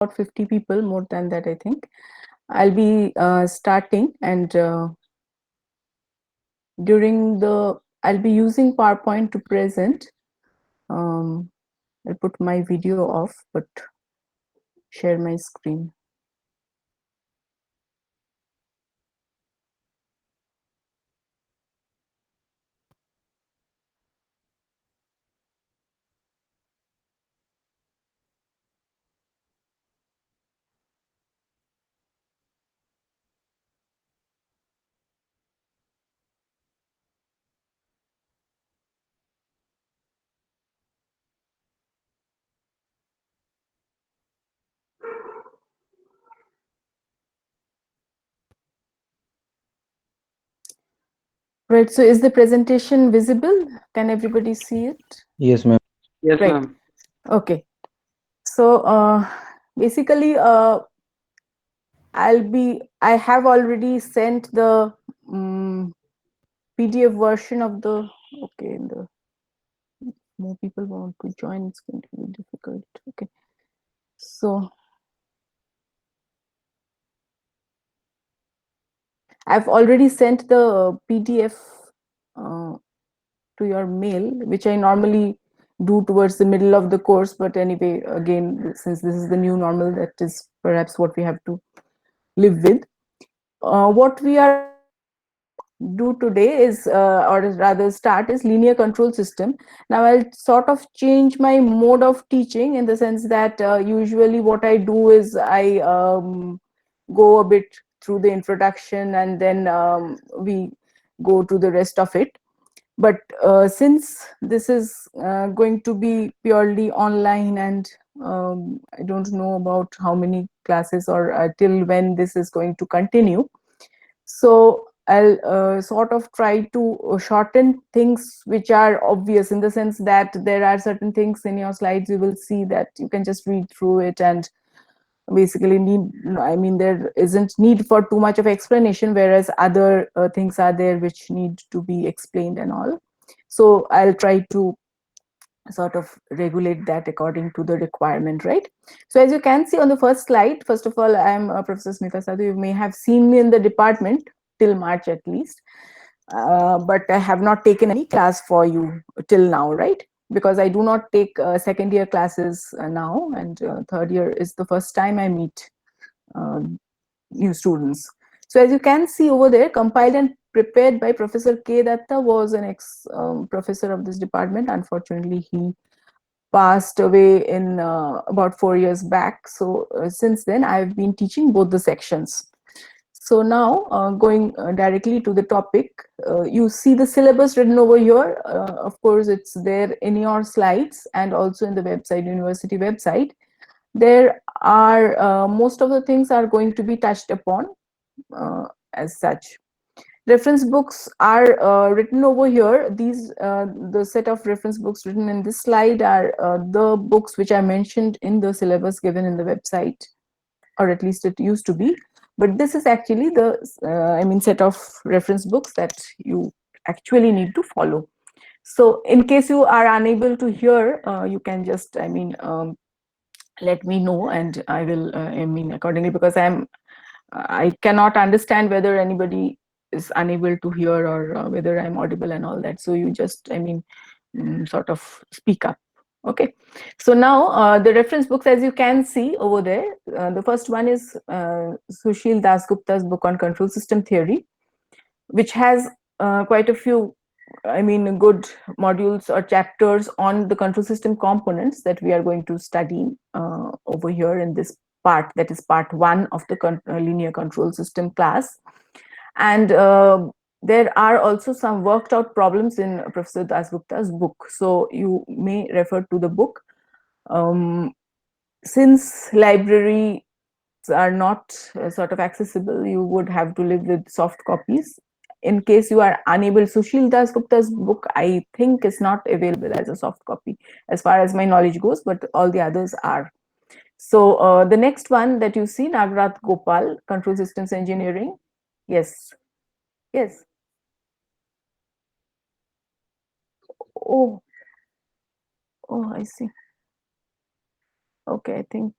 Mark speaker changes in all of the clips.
Speaker 1: about 50 people, more than that, I think. I'll be starting, and I'll be using PowerPoint to present. Um, I'll put my video off, but share my screen. Right, so is the presentation visible? Can everybody see it?
Speaker 2: Yes, ma'am.
Speaker 3: Yes,
Speaker 1: Right,
Speaker 3: ma'am.
Speaker 1: okay. So basically, I have already sent the PDF version of the, okay, the more people want to join, it's going to be difficult. Okay, so I've already sent the PDF uh, to your mail, which I normally do towards the middle of the course. But anyway, again, since this is the new normal, that is perhaps what we have to live with. What we are going to do today is, or rather start, is linear control system. Now I'll sort of change my mode of teaching, in the sense that usually what I do is I go a bit through the introduction, and then we go to the rest of it. But since this is going to be purely online, and I don't know about how many classes, or till when this is going to continue, so I'll sort of try to shorten things which are obvious, in the sense that there are certain things in your slides you will see that you can just read through it, and basically there isn't need for too much of explanation, whereas other things are there which need to be explained and all. So I'll try to sort of regulate that according to the requirement, right? So as you can see on the first slide, first of all, I am Professor Smita Sadhu. You may have seen me in the department till March at least, but I have not taken any class for you till now, right? Because I do not take second year classes now, and third year is the first time I meet uh, new students. So as you can see over there, compiled and prepared by Professor K. Datta, was an ex professor of this department. Unfortunately, he passed away in about 4 years back. So since then, I've been teaching both the sections. So now, going directly to the topic, you see the syllabus written over here. Of course, it's there in your slides and also in the website, university website. There are most of the things are going to be touched upon as such. Reference books are written over here. These the set of reference books written in this slide are the books which are mentioned in the syllabus given in the website, or at least it used to be. But this is actually the set of reference books that you actually need to follow. So in case you are unable to hear, you can just let me know, and I will accordingly, because I cannot understand whether anybody is unable to hear, or whether I'm audible and all that. So you just, sort of speak up. Okay. So now the reference books, as you can see over there, the first one is Sushil Dasgupta's book on control system theory, which has quite a few, good modules or chapters on the control system components that we are going to study over here in this part, that is part one of the linear control system class. And there are also some worked out problems in Professor Dasgupta's book. So you may refer to the book. Since library are not sort of accessible, you would have to live with soft copies. In case you are unable, Sushil Das Gupta's book, I think, is not available as a soft copy, as far as my knowledge goes, but all the others are. So the next one that you see, Nagarath Gopal, Control Systems Engineering. Yes, yes. Oh, oh, I see. Okay, I think.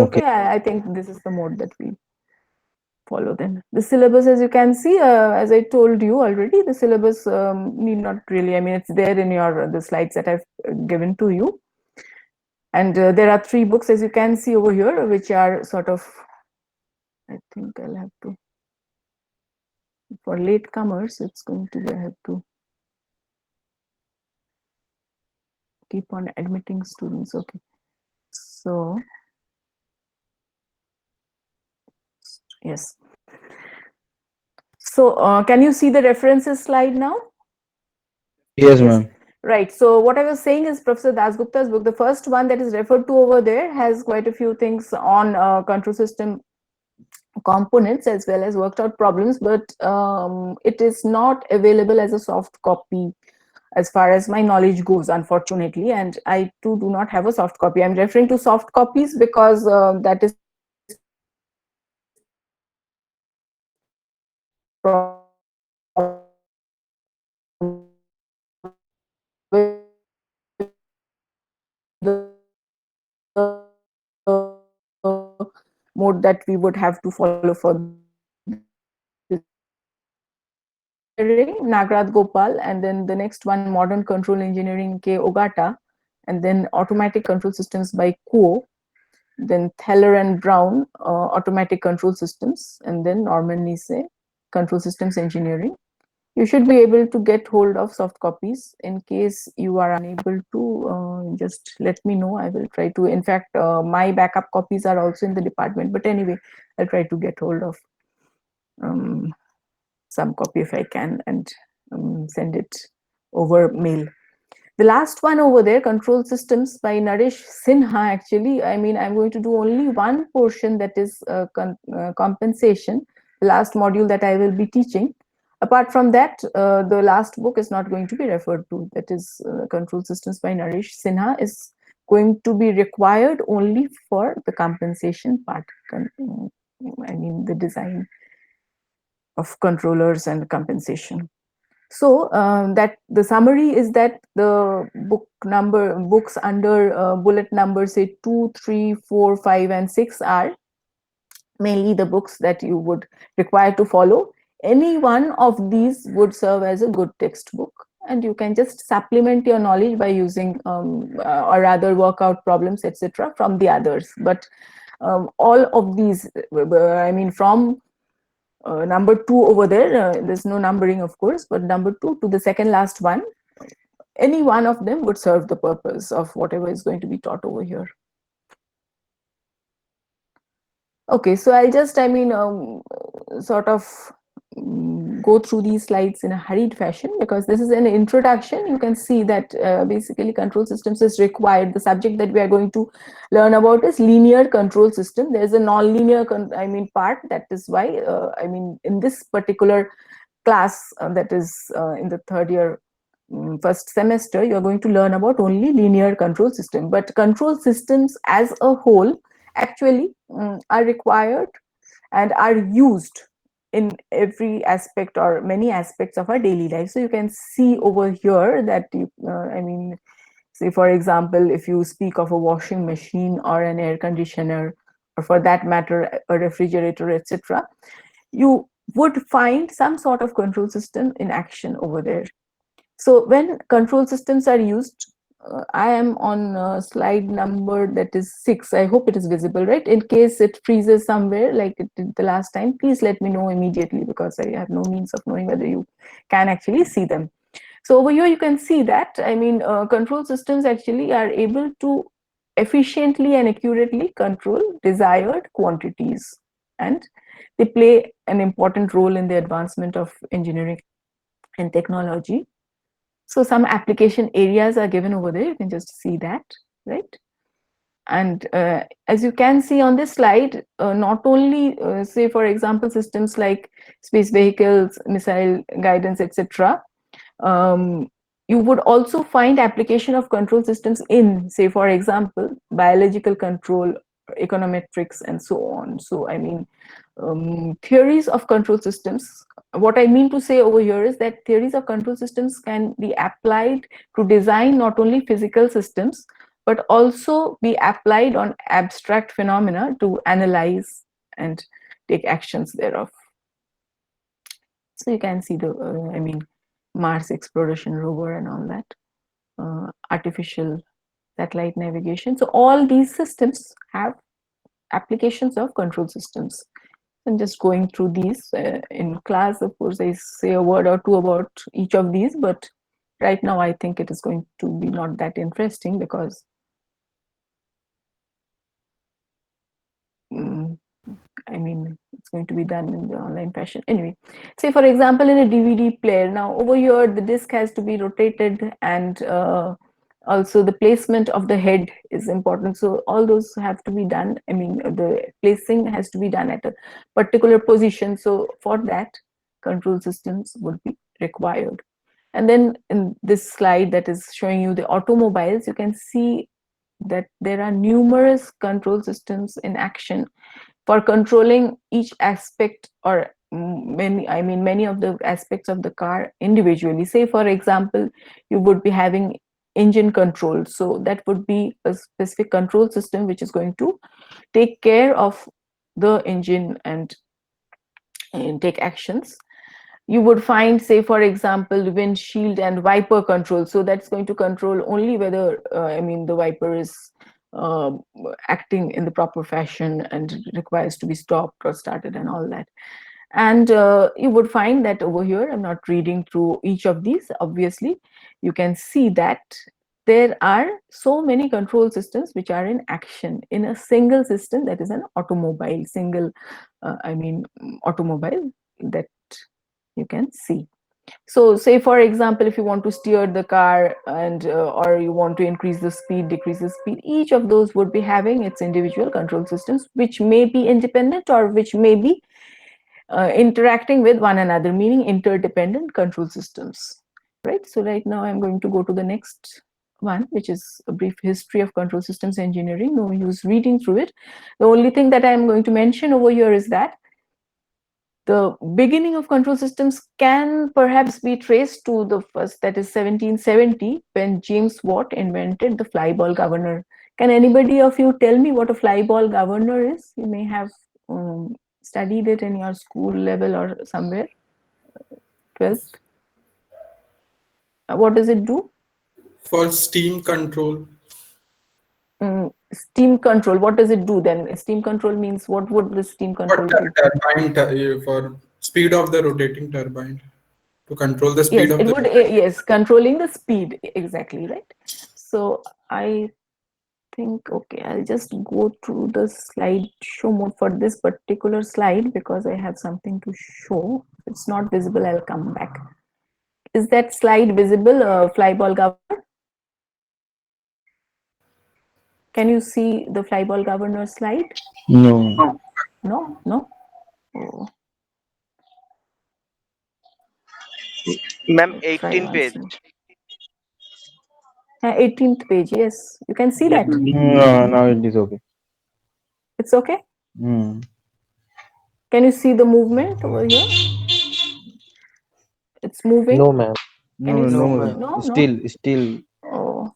Speaker 1: okay, I think this is the mode that we follow then. The syllabus, as you can see, as I told you already, the syllabus need not really, I mean, it's there in your the slides that I've given to you. And there are 3 books, as you can see over here, which are sort of, I think I'll have to, for latecomers, it's going to be, I have to keep on admitting students. Okay. So, yes. So, can you see the references slide now?
Speaker 2: Yes,
Speaker 1: Yes.
Speaker 2: ma'am.
Speaker 1: Right. So what I was saying is Professor Dasgupta's book, the first one that is referred to over there, has quite a few things on control system components as well as worked out problems, but it is not available as a soft copy as far as my knowledge goes, unfortunately. And I too do not have a soft copy. I'm referring to soft copies because that is mode that we would have to follow for Nagraj Gopal, and then the next one, Modern Control Engineering, K. Ogata, and then Automatic Control Systems by Kuo, then Thaler and Brown, Automatic Control Systems, and then Norman Nisse, Control Systems Engineering. You should be able to get hold of soft copies. In case you are unable to, just let me know. I will try to. In fact, my backup copies are also in the department. But anyway, I'll try to get hold of um, some copy if I can and send it over mail. The last one over there, Control Systems by Naresh Sinha. Actually, I mean, I'm going to do only one portion, that is compensation, the last module that I will be teaching. Apart from that, the last book is not going to be referred to. That is Control Systems by Naresh Sinha is going to be required only for the compensation part. I mean, the design of controllers and compensation. So that the summary is that the books under bullet number say 2, 3, 4, 5, and 6 are mainly the books that you would require to follow. Any one of these would serve as a good textbook, and you can just supplement your knowledge by using or rather workout problems, etc., from the others. But all of these, I mean, from number 2 over there, there's no numbering, of course, but number 2 to the second last one, any one of them would serve the purpose of whatever is going to be taught over here. Okay, so I'll just, I mean, sort of go through these slides in a hurried fashion because this is an introduction. You can see that basically control systems is required. The subject that we are going to learn about is linear control system. There's a non-linear, I mean, part. That is why, I mean, in this particular class that is in the third year first semester, you're going to learn about only linear control system. But control systems as a whole actually are required and are used in every aspect or many aspects of our daily life. So you can see over here that I mean, say for example, if you speak of a washing machine or an air conditioner, or for that matter a refrigerator, etc., you would find some sort of control system in action over there. So when control systems are used, I am on slide number that is 6. I hope it is visible, right? In case it freezes somewhere like it did the last time, please let me know immediately because I have no means of knowing whether you can actually see them. So over here you can see that, I mean, control systems actually are able to efficiently and accurately control desired quantities, and they play an important role in the advancement of engineering and technology. So some application areas are given over there. You can just see that, right? And as you can see on this slide, not only say for example systems like space vehicles, missile guidance, etc., um, you would also find application of control systems in, say for example, biological control, econometrics, and so on. So I mean, theories of control systems, what I mean to say over here is that theories of control systems can be applied to design not only physical systems but also be applied on abstract phenomena to analyze and take actions thereof. So you can see the, Mars exploration rover and all that, artificial satellite navigation. So all these systems have applications of control systems. I'm just going through these in class. Of course, I say a word or two about each of these, but right now I think it is going to be not that interesting because it's going to be done in the online fashion. Anyway, say for example, in a DVD player, now over here, the disc has to be rotated and also the placement of the head is important. So all those have to be done. The placing has to be done at a particular position. So for that, control systems would be required. And then in this slide that is showing you the automobiles, you can see that there are numerous control systems in action for controlling each aspect, or many of the aspects of the car individually. Say for example, you would be having engine control, so that would be a specific control system which is going to take care of the engine and take actions. You would find, say for example, windshield and wiper control, so that's going to control only whether the wiper is uh, acting in the proper fashion and requires to be stopped or started and all that. And you would find that over here, I'm not reading through each of these, obviously you can see that there are so many control systems which are in action in a single system, that is an automobile, single automobile that you can see. So say for example, if you want to steer the car and or you want to increase the speed, decrease the speed, each of those would be having its individual control systems, which may be independent or which may be interacting with one another, meaning interdependent control systems, right? So right now I'm going to go to the next one, which is a brief history of control systems engineering. No use reading through it. The only thing that I'm going to mention over here is that the beginning of control systems can perhaps be traced to the first, that is 1770, when James Watt invented the flyball governor. Can anybody of you tell me what a flyball governor is? You may have studied it in your school level or somewhere. 12th. What does it do?
Speaker 3: For steam control.
Speaker 1: Steam control. What does it do then? Steam control means what would the steam control do?
Speaker 3: Turbine for speed of the rotating turbine, to control the speed
Speaker 1: Yes,
Speaker 3: of
Speaker 1: it
Speaker 3: the
Speaker 1: would. Yes, controlling the speed, exactly, right? So I think, okay, I'll just go through the slideshow mode for this particular slide because I have something to show. If it's not visible, I'll come back. Is that slide visible, flyball governor? Can you see the flyball governor slide?
Speaker 2: No.
Speaker 1: No, no. Oh,
Speaker 4: Ma'am,
Speaker 1: let's try
Speaker 4: 18
Speaker 1: once
Speaker 4: page.
Speaker 1: more. 18th page, yes. You can see that.
Speaker 2: No, now it is okay.
Speaker 1: It's okay.
Speaker 2: Hmm.
Speaker 1: Can you see the movement over here? It's moving.
Speaker 5: No, ma'am.
Speaker 1: Can
Speaker 2: No,
Speaker 1: you
Speaker 5: No,
Speaker 1: see?
Speaker 5: ma'am.
Speaker 1: No,
Speaker 2: still.
Speaker 1: Oh,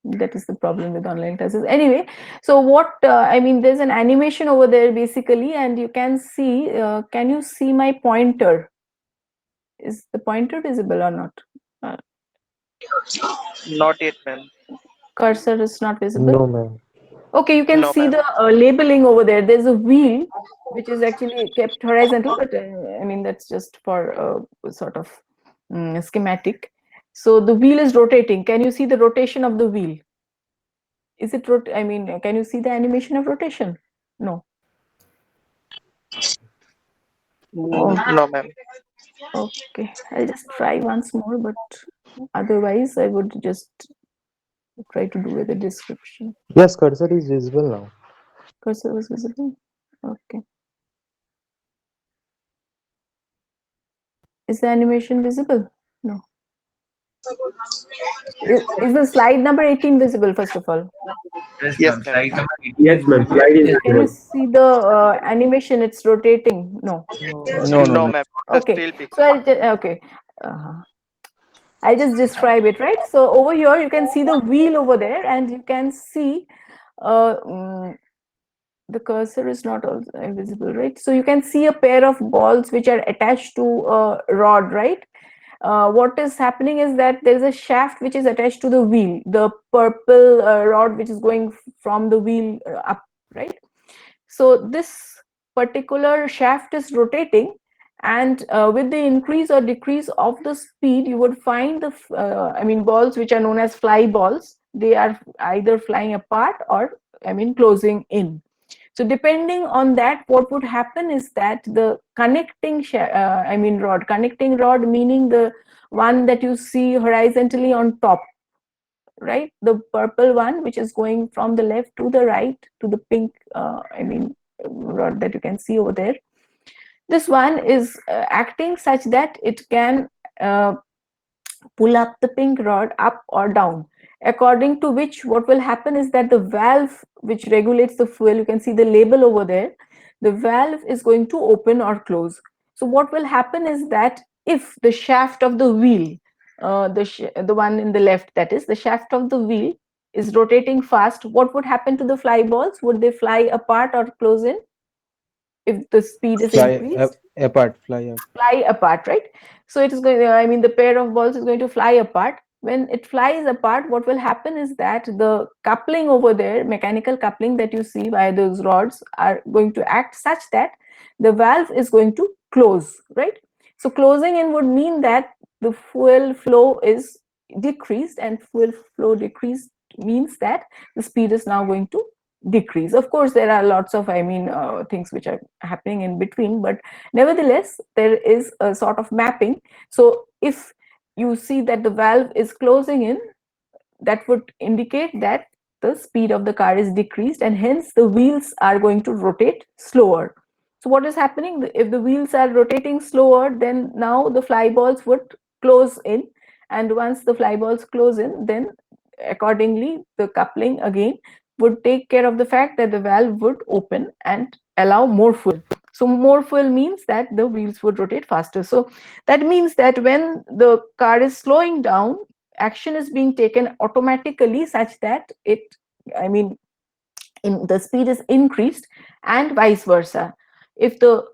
Speaker 1: that is the problem with online classes. Anyway, so what there's an animation over there basically, and you can see. Can you see my pointer? Is the pointer visible or not? Uh,
Speaker 4: Not yet, ma'am.
Speaker 1: Cursor is not visible.
Speaker 5: No, ma'am.
Speaker 1: Okay, you can
Speaker 4: No,
Speaker 1: see
Speaker 4: ma'am.
Speaker 1: the labeling over there. There's a wheel which is actually kept horizontal, but that's just for sort of schematic. So the wheel is rotating. Can you see the rotation of the wheel? Is it can you see the animation of rotation? No. Oh,
Speaker 4: No, ma'am.
Speaker 1: okay. I'll just try once more, but otherwise I would just try to do with the description.
Speaker 5: Yes, cursor is visible now.
Speaker 1: Cursor was visible. Okay. Is the animation visible? No. Is the slide number 18 visible, first of all?
Speaker 4: Yes, ma'am.
Speaker 6: Yes, ma'am. Slide is
Speaker 1: Can you
Speaker 6: visible.
Speaker 1: see the animation? It's rotating. No.
Speaker 2: No,
Speaker 4: No,
Speaker 2: no.
Speaker 4: ma'am.
Speaker 1: Okay.
Speaker 4: Still picture.
Speaker 1: So I'll okay. I just describe it, right? So over here, you can see the wheel over there, and you can see the cursor is not also visible, right? So you can see a pair of balls which are attached to a rod, right? What is happening is that there is a shaft which is attached to the wheel, the purple rod which is going from the wheel up, right? So this particular shaft is rotating, and with the increase or decrease of the speed, you would find the balls which are known as fly balls. They are either flying apart or closing in. So depending on that, what would happen is that the connecting connecting rod, meaning the one that you see horizontally on top, right? The purple one, which is going from the left to the right to the pink, rod that you can see over there. This one is acting such that it can pull up the pink rod up or down, according to which what will happen is that the valve which regulates the fuel, you can see the label over there, the valve is going to open or close. So what will happen is that if the shaft of the wheel, the one in the left, that is the shaft of the wheel, is rotating fast, what would happen to the fly balls? Would they fly apart or close in if the speed is
Speaker 2: Fly
Speaker 1: increased?
Speaker 2: apart, fly up.
Speaker 1: Fly apart, right? So it is going, the pair of balls is going to fly apart. When it flies apart, what will happen is that the coupling over there, mechanical coupling that you see by those rods, are going to act such that the valve is going to close, right? So closing in would mean that the fuel flow is decreased, and fuel flow decreased means that the speed is now going to decrease. Of course, there are lots of things which are happening in between, but nevertheless there is a sort of mapping. So if you see that the valve is closing in, that would indicate that the speed of the car is decreased, and hence the wheels are going to rotate slower. So what is happening, if the wheels are rotating slower, then now the fly balls would close in, and once the fly balls close in, then accordingly the coupling again would take care of the fact that the valve would open and allow more fuel. So more fuel means that the wheels would rotate faster. So that means that when the car is slowing down, action is being taken automatically such that it, the speed is increased, and vice versa. If the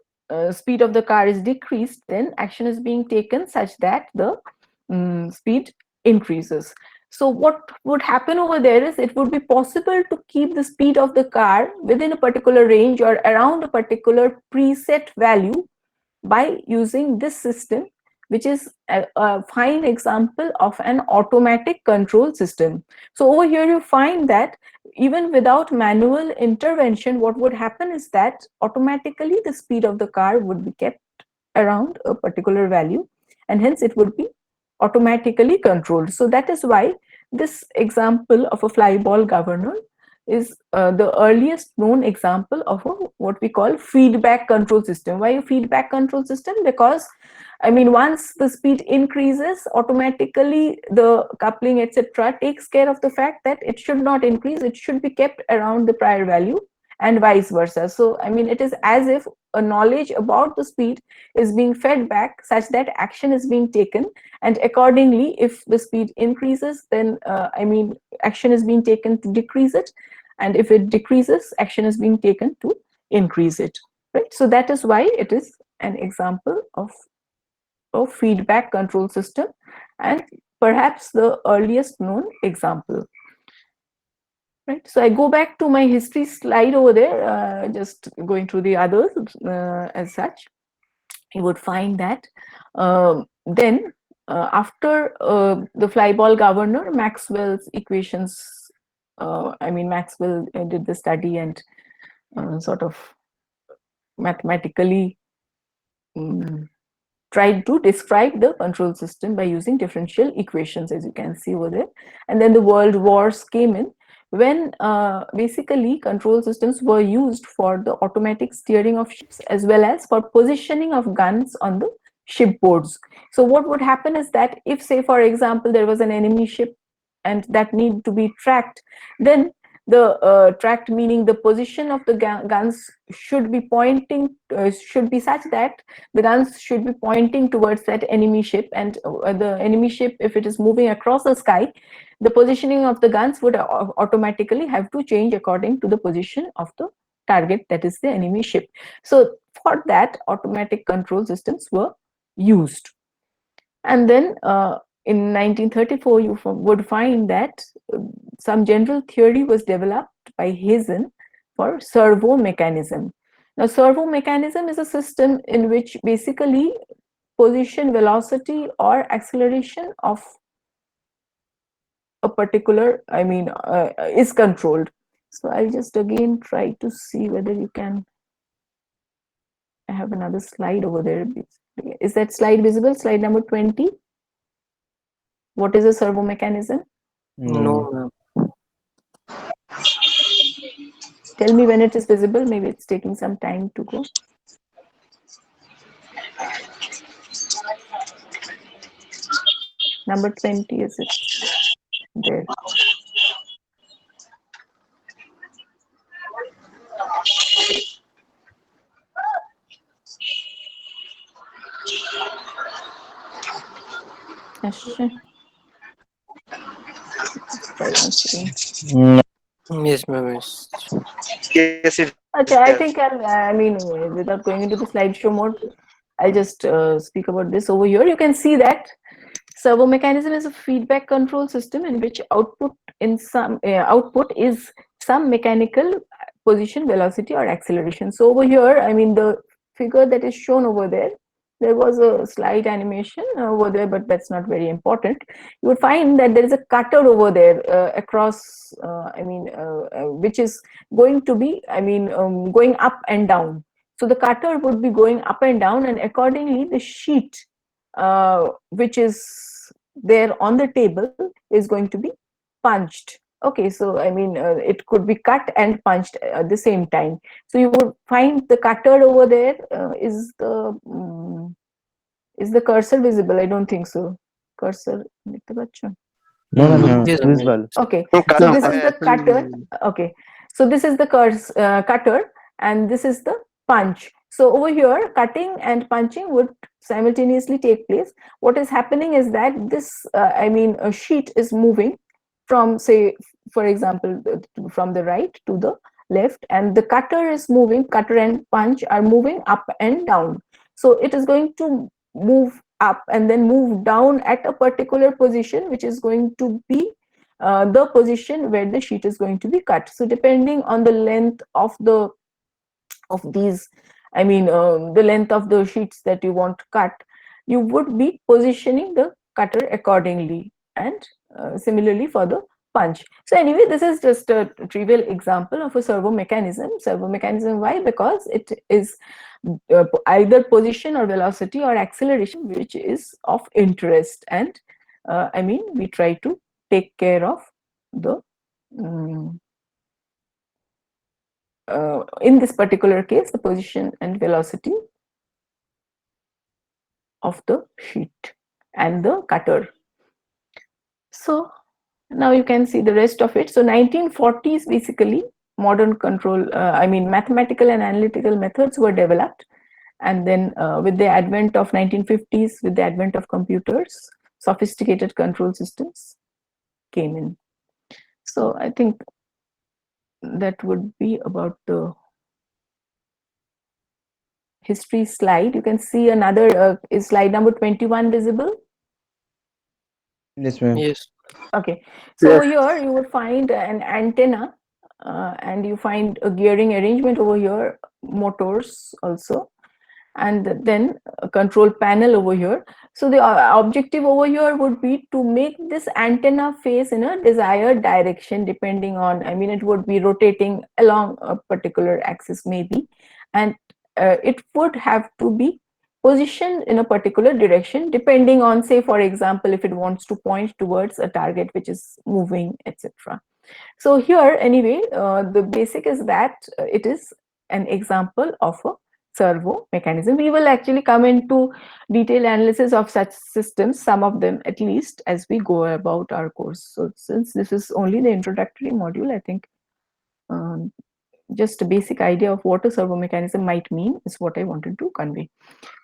Speaker 1: speed of the car is decreased, then action is being taken such that the speed increases. So what would happen over there is it would be possible to keep the speed of the car within a particular range or around a particular preset value by using this system, which is a fine example of an automatic control system. So over here you find that even without manual intervention, what would happen is that automatically the speed of the car would be kept around a particular value, and hence it would be automatically controlled. So that is why this example of a fly ball governor is the earliest known example of what we call feedback control system. Why a feedback control system? Because once the speed increases, automatically the coupling etc takes care of the fact that it should not increase, it should be kept around the prior value, and vice versa. So it is as if a knowledge about the speed is being fed back such that action is being taken, and accordingly if the speed increases, then action is being taken to decrease it, and if it decreases, action is being taken to increase it, right? So that is why it is an example of a feedback control system, and perhaps the earliest known example. Right, so I go back to my history slide over there, just going through the others as such. You would find that then after the fly ball governor, Maxwell's equations, Maxwell did the study and sort of mathematically tried to describe the control system by using differential equations, as you can see over there. And then the world wars came in, when basically control systems were used for the automatic steering of ships as well as for positioning of guns on the shipboards. So what would happen is that if, say for example, there was an enemy ship and that need to be tracked, then tracked meaning the position of the guns should be pointing, should be such that the guns should be pointing towards that enemy ship, and the enemy ship, if it is moving across the sky, the positioning of the guns would automatically have to change according to the position of the target, that is the enemy ship. So for that, automatic control systems were used. And then in 1934, you would find that some general theory was developed by Hazen for servo mechanism. Now, servo mechanism is a system in which basically position, velocity, or acceleration of a particular, is controlled. So I'll just again try to see whether you can. I have another slide over there. Is that slide visible? Slide number 20. What is a servo mechanism?
Speaker 2: No.
Speaker 5: ma'am.
Speaker 1: Tell me when it is visible. Maybe it's taking some time to go. Number 20, is it there? Ashwin. Let's try once again.
Speaker 2: No.
Speaker 5: Yes, ma'am. Yes.
Speaker 4: Yes, it
Speaker 1: Okay, I think without going into the slideshow mode, I'll just speak about this over here. You can see that servo mechanism is a feedback control system in which output is some mechanical position, velocity, or acceleration. So over here, the figure that is shown over there was a slight animation over there, but that's not very important. You would find that there is a cutter over there across, which is going to be, going up and down. So the cutter would be going up and down, and accordingly, the sheet which is there on the table is going to be punched. Okay, so it could be cut and punched at the same time. So you would find the cutter over there. Is the cursor visible? I don't think so. Cursor.
Speaker 2: No.
Speaker 5: Yes,
Speaker 2: Visible.
Speaker 5: ma'am.
Speaker 1: Okay,
Speaker 4: No,
Speaker 1: so
Speaker 4: cutter
Speaker 1: this is the
Speaker 4: है.
Speaker 1: cutter. Okay, so this is the cutter, and this is the punch. So over here, cutting and punching would simultaneously take place. What is happening is that this, a sheet is moving from, say, for example, from the right to the left, and the cutter is moving, cutter and punch are moving up and down. So it is going to move up and then move down at a particular position, which is going to be the position where the sheet is going to be cut. So depending on the length of these, the length of the sheets that you want to cut, you would be positioning the cutter accordingly, and similarly for the punch. So anyway, this is just a trivial example of a servo mechanism. Servo mechanism, why? Because it is either position or velocity or acceleration which is of interest, and we try to take care of the in this particular case, the position and velocity of the sheet and the cutter. So now you can see the rest of it. So 1940s, basically, modern control, mathematical and analytical methods were developed. And then with the advent of 1950s, with the advent of computers, sophisticated control systems came in. So I think that would be about the history slide. You can see another, is slide number 21 visible?
Speaker 2: Yes, ma'am.
Speaker 5: Yes.
Speaker 1: Okay, so
Speaker 6: Yes.
Speaker 1: over here you would find an antenna, and you find a gearing arrangement over here, motors also, and then a control panel over here. So the objective over here would be to make this antenna face in a desired direction, depending on, it would be rotating along a particular axis maybe, and it would have to be positioned in a particular direction, depending on, say, for example, if it wants to point towards a target which is moving, etc. So here, anyway, the basic is that it is an example of a servo mechanism. We will actually come into detailed analysis of such systems, some of them at least, as we go about our course. So since this is only the introductory module, I think just a basic idea of what a servo mechanism might mean is what I wanted to convey.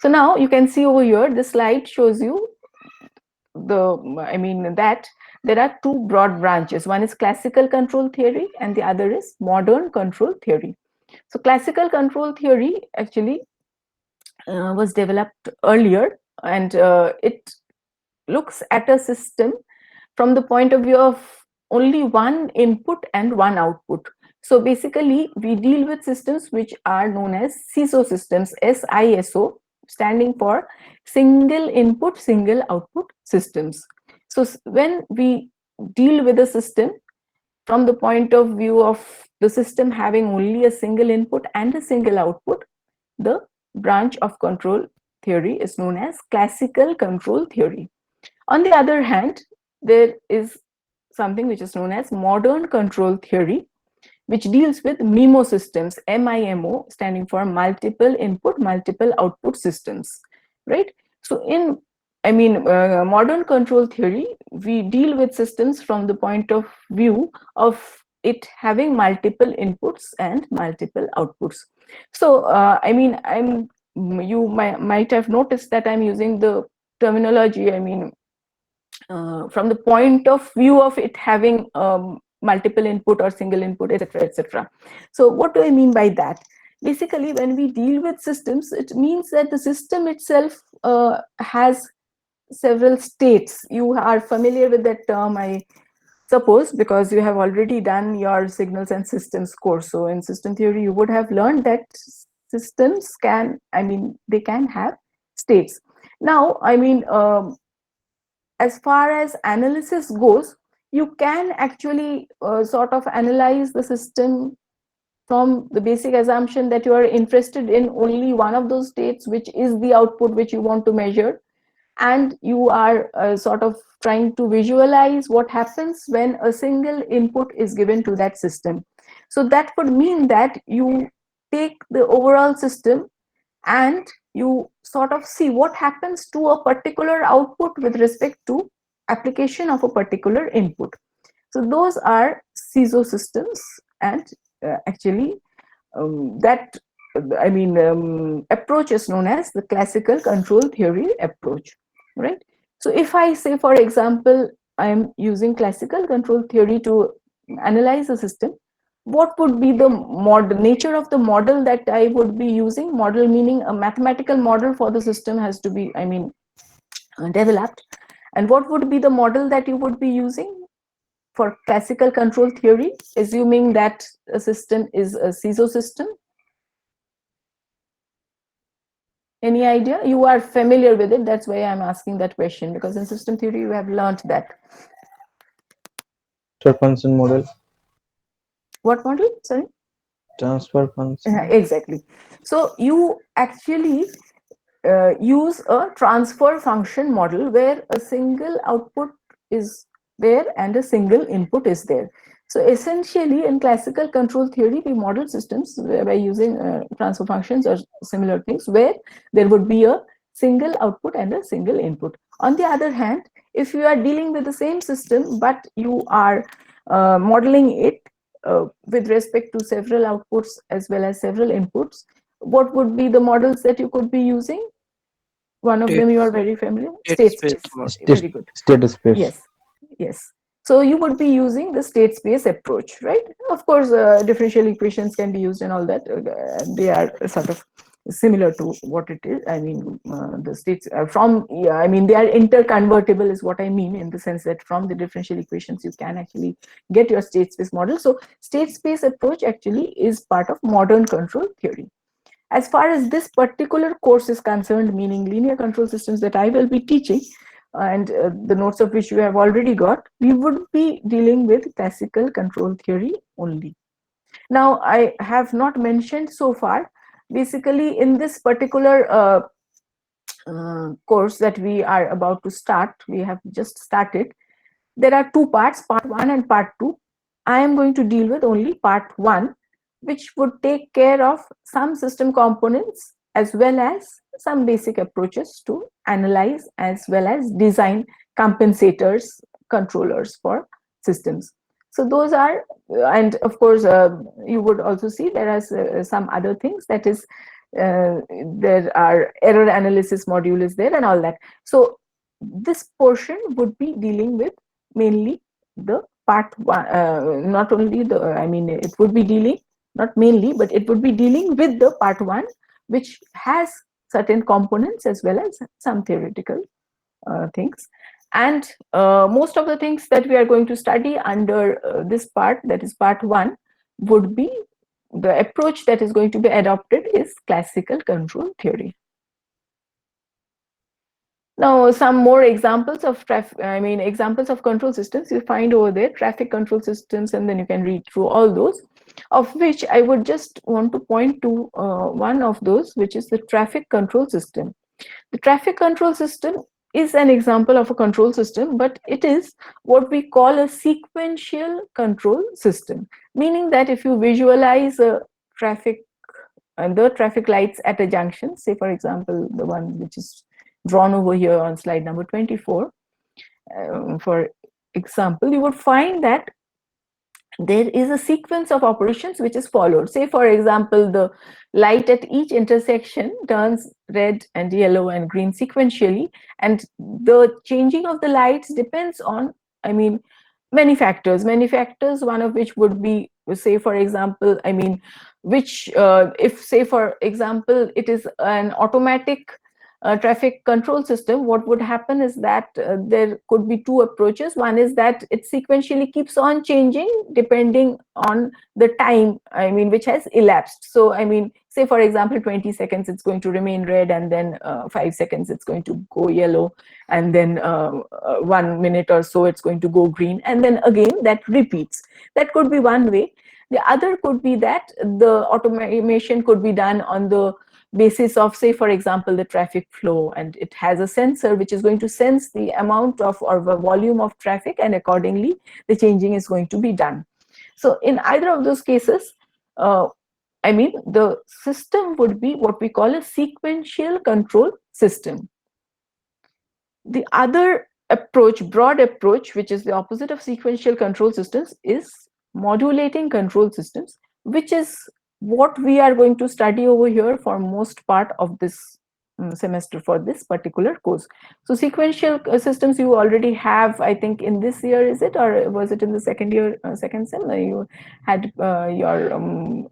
Speaker 1: So now you can see over here, the slide shows you that there are two broad branches. One is classical control theory and the other is modern control theory. So classical control theory actually was developed earlier, and it looks at a system from the point of view of only one input and one output. So basically, we deal with systems which are known as SISO systems, SISO, standing for single input, single output systems. So when we deal with a system from the point of view of the system having only a single input and a single output, the branch of control theory is known as classical control theory. On the other hand, there is something which is known as modern control theory, which deals with MIMO systems, MIMO, standing for multiple input, multiple output systems, right? So in modern control theory, we deal with systems from the point of view of it having multiple inputs and multiple outputs. So you might have noticed that I'm using the terminology, from the point of view of it having multiple input or single input, etc., etc. So what do I mean by that? Basically, when we deal with systems, it means that the system itself has several states. You are familiar with that term, I suppose, because you have already done your signals and systems course. So in system theory, you would have learned that systems can have states. Now, as far as analysis goes, you can actually sort of analyze the system from the basic assumption that you are interested in only one of those states, which is the output which you want to measure, and you are sort of trying to visualize what happens when a single input is given to that system. So that would mean that you take the overall system and you sort of see what happens to a particular output with respect to application of a particular input. So those are SISO systems, and actually that approach is known as the classical control theory approach, right? So if I say, for example, I am using classical control theory to analyze a system, what would be the nature of the model that I would be using? Model meaning a mathematical model for the system has to be developed. And what would be the model that you would be using for classical control theory, assuming that a system is a SISO system? Any idea? You are familiar with it, that's why I'm asking that question, because in system theory you have learned that.
Speaker 2: Transfer function model.
Speaker 1: What model? Sorry?
Speaker 2: Transfer function.
Speaker 1: Exactly. So you actually use a transfer function model where a single output is there and a single input is there. So essentially, in classical control theory, we model systems by using transfer functions or similar things, where there would be a single output and a single input. On the other hand, if you are dealing with the same system, but you are modeling it with respect to several outputs as well as several inputs, what would be the models that you could be using? One of them you are very familiar. State space. Very good.
Speaker 2: State space.
Speaker 1: Yes, yes. So you would be using the state space approach, right? Of course, differential equations can be used and all that. They are sort of similar to what it is. The states they are interconvertible is what I mean, in the sense that from the differential equations you can actually get your state space model. So state space approach actually is part of modern control theory. As far as this particular course is concerned, meaning linear control systems that I will be teaching, and the notes of which you have already got, we would be dealing with classical control theory only. Now, I have not mentioned so far, basically in this particular course that we are about to start, we have just started, there are two parts, part 1 and part 2. I am going to deal with only part 1, which would take care of some system components as well as some basic approaches to analyze as well as design compensators, controllers for systems. So those are, and of course, you would also see there are some other things, that is, there are error analysis module is there and all that. So this portion would be dealing with mainly the part one, not only the, I mean, it would be dealing, not mainly, but it would be dealing with the part one, which has certain components as well as some theoretical things. And most of the things that we are going to study under this part, that is part one, would be the approach that is going to be adopted is classical control theory. Now, some more examples of examples of control systems you find over there, traffic control systems, and then you can read through all those, of which I would just want to point to one of those, which is the traffic control system. The traffic control system is an example of a control system, but it is what we call a sequential control system, meaning that if you visualize a traffic and the traffic lights at a junction, say for example the one which is drawn over here on slide number 24, for example, you would find that there is a sequence of operations which is followed. Say for example, the light at each intersection turns red and yellow and green sequentially, and the changing of the lights depends on, I mean, many factors, one of which would be, say for example, I mean, which if say for example it is an automatic traffic control system, what would happen is that there could be two approaches. One is that it sequentially keeps on changing depending on the time, I mean, which has elapsed. So I mean, say for example 20 seconds it's going to remain red, and then 5 seconds it's going to go yellow, and then 1 minute or so it's going to go green, and then again that repeats. That could be one way. The other could be that the automation could be done on the basis of, say for example, the traffic flow, and it has a sensor which is going to sense the amount of or the volume of traffic, and accordingly the changing is going to be done. So in either of those cases, I mean, the system would be what we call a sequential control system. The other approach, broad approach, which is the opposite of sequential control systems, is modulating control systems, which is what we are going to study over here for most part of this semester for this particular course. So sequential systems you already have, I think in this year, is it, or was it in the second year, second sem, you had your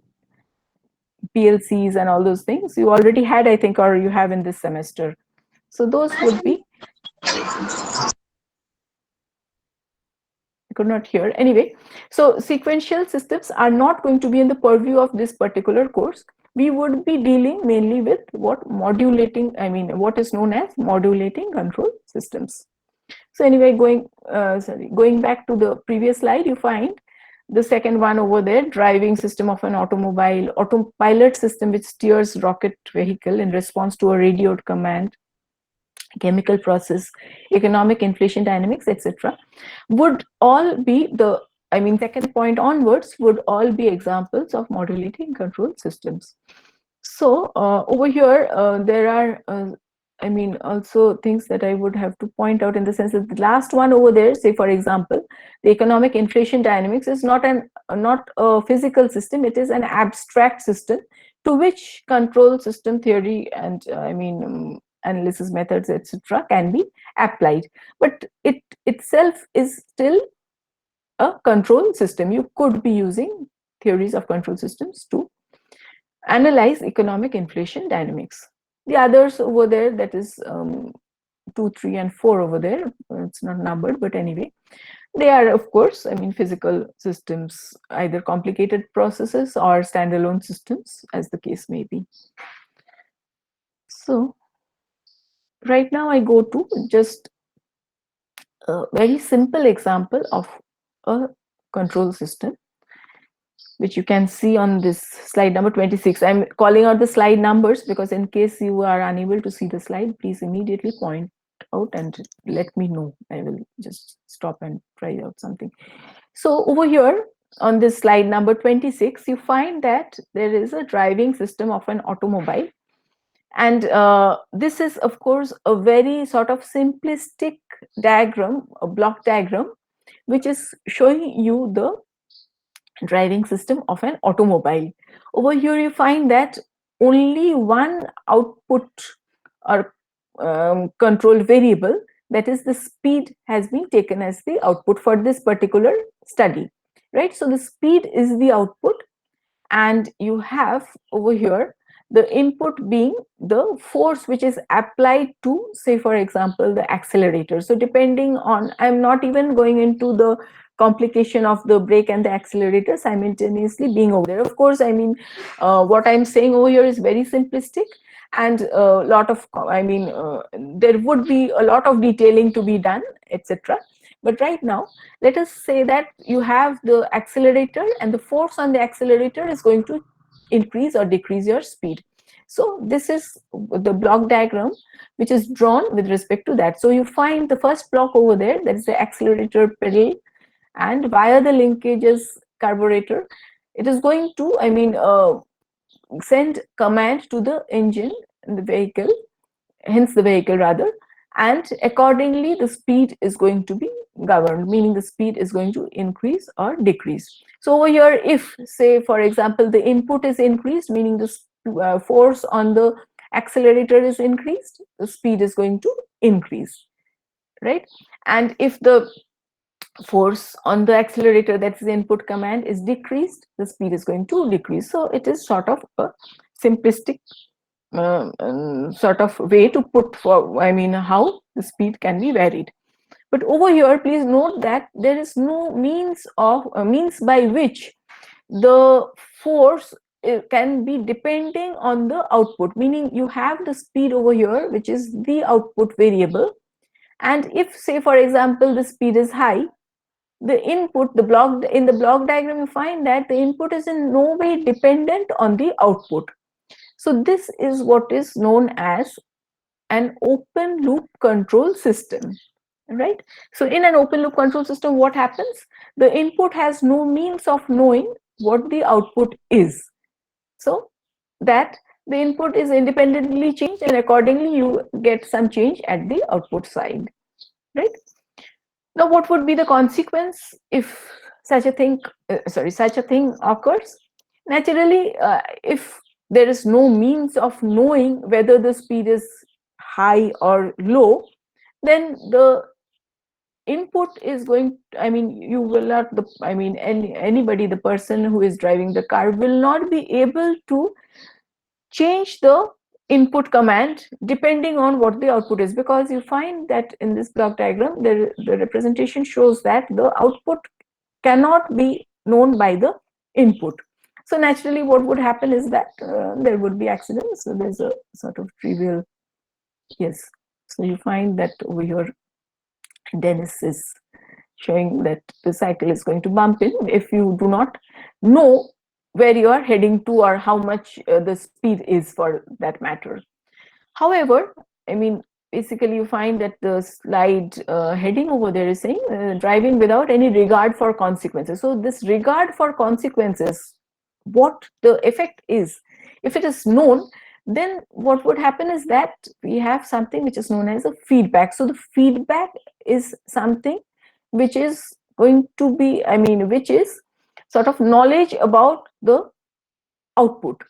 Speaker 1: PLCs and all those things you already had, I think, or you have in this semester. So those would be, I could not hear. Anyway, so sequential systems are not going to be in the purview of this particular course. We would be dealing mainly with what modulating, I mean, what is known as modulating control systems. So anyway, going back to the previous slide, you find the second one over there, driving system of an automobile, autopilot system which steers rocket vehicle in response to a radioed command, chemical process, economic inflation dynamics, etc., would all be the, I mean, second point onwards would all be examples of modulating control systems. So over here, there are, I mean, also things that I would have to point out, in the sense that the last one over there, say for example, the economic inflation dynamics is not a physical system, it is an abstract system to which control system theory and I mean analysis methods, etc., can be applied, but it itself is still a control system. You could be using theories of control systems to analyze economic inflation dynamics. The others over there, that is 2, 3, and 4 over there, it's not numbered, but anyway, they are, of course, I mean, physical systems, either complicated processes or standalone systems, as the case may be. So right now I go to just a very simple example of a control system, which you can see on this slide number 26. I'm calling out the slide numbers because in case you are unable to see the slide, please immediately point out and let me know. I will just stop and try out something. So over here on this slide number 26, you find that there is a driving system of an automobile. And this is, of course, a very sort of simplistic diagram, a block diagram, which is showing you the driving system of an automobile. Over here you find that only one output or control variable, that is the speed, has been taken as the output for this particular study, right? So the speed is the output, and you have over here the input being the force which is applied to, say for example, the accelerator. So depending on, I'm not even going into the complication of the brake and the accelerator simultaneously being over there. Of course, I mean, what I'm saying over here is very simplistic, and a lot of, there would be a lot of detailing to be done, etc. But right now, let us say that you have the accelerator, and the force on the accelerator is going to increase or decrease your speed. So this is the block diagram which is drawn with respect to that. So you find the first block over there, that is the accelerator pedal, and via the linkages carburetor, it is going to send command to the engine and the vehicle, hence the vehicle rather, and accordingly the speed is going to be governed, meaning the speed is going to increase or decrease. So over here, if say for example the input is increased, meaning the force on the accelerator is increased, the speed is going to increase, right? And if the force on the accelerator, that's the input command, is decreased, the speed is going to decrease. So it is sort of a simplistic sort of way to put for, how the speed can be varied. But over here, please note that there is no means by which the force can be depending on the output, meaning you have the speed over here, which is the output variable, and if say for example the speed is high, the input, the block in the block diagram, you find that the input is in no way dependent on the output. So this is what is known as an open loop control system, right? So in an open loop control system, what happens? The input has no means of knowing what the output is, so that the input is independently changed, and accordingly you get some change at the output side, right? Now, what would be the consequence if such a thing occurs? Naturally, if there is no means of knowing whether the speed is high or low, then the input is going, you will not, anybody, the person who is driving the car will not be able to change the input command depending on what the output is, because you find that in this block diagram the representation shows that the output cannot be known by the input. So naturally what would happen is that there would be accidents. So there's a sort of trivial, yes. So you find that over here Dennis is showing that the cycle is going to bump in if you do not know where you are heading to or how much the speed is for that matter. However, basically you find that the slide heading over there is saying driving without any regard for consequences. So this regard for consequences, what the effect is, if it is known, then what would happen is that we have something which is known as a feedback. So the feedback is something which is going to be, which is sort of knowledge about the output.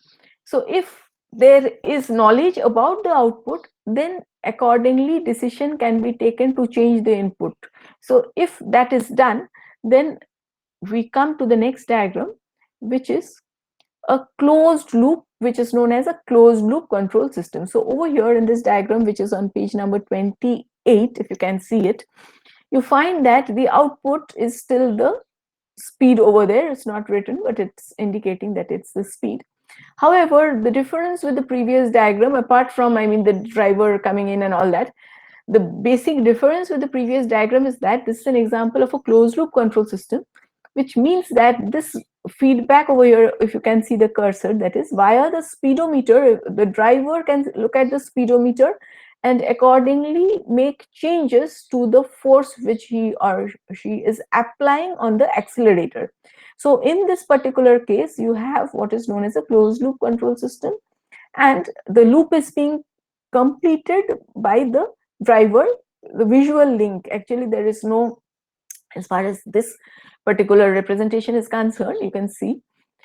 Speaker 1: So if there is knowledge about the output, then accordingly decision can be taken to change the input. So if that is done, then we come to the next diagram, which is a closed loop, which is known as a closed loop control system. So over here in this diagram, which is on page number 28, if you can see it, you find that the output is still the speed over there. It's not written, but it's indicating that it's the speed. However, the difference with the previous diagram, apart from the driver coming in and all that, the basic difference with the previous diagram is that this is an example of a closed loop control system, which means that this feedback over here, if you can see the cursor, that is via the speedometer, the driver can look at the speedometer and accordingly make changes to the force which he or she is applying on the accelerator. So in this particular case, you have what is known as a closed loop control system, and the loop is being completed by the driver, the visual link. Actually, there is no as far as this particular representation is concerned, you can see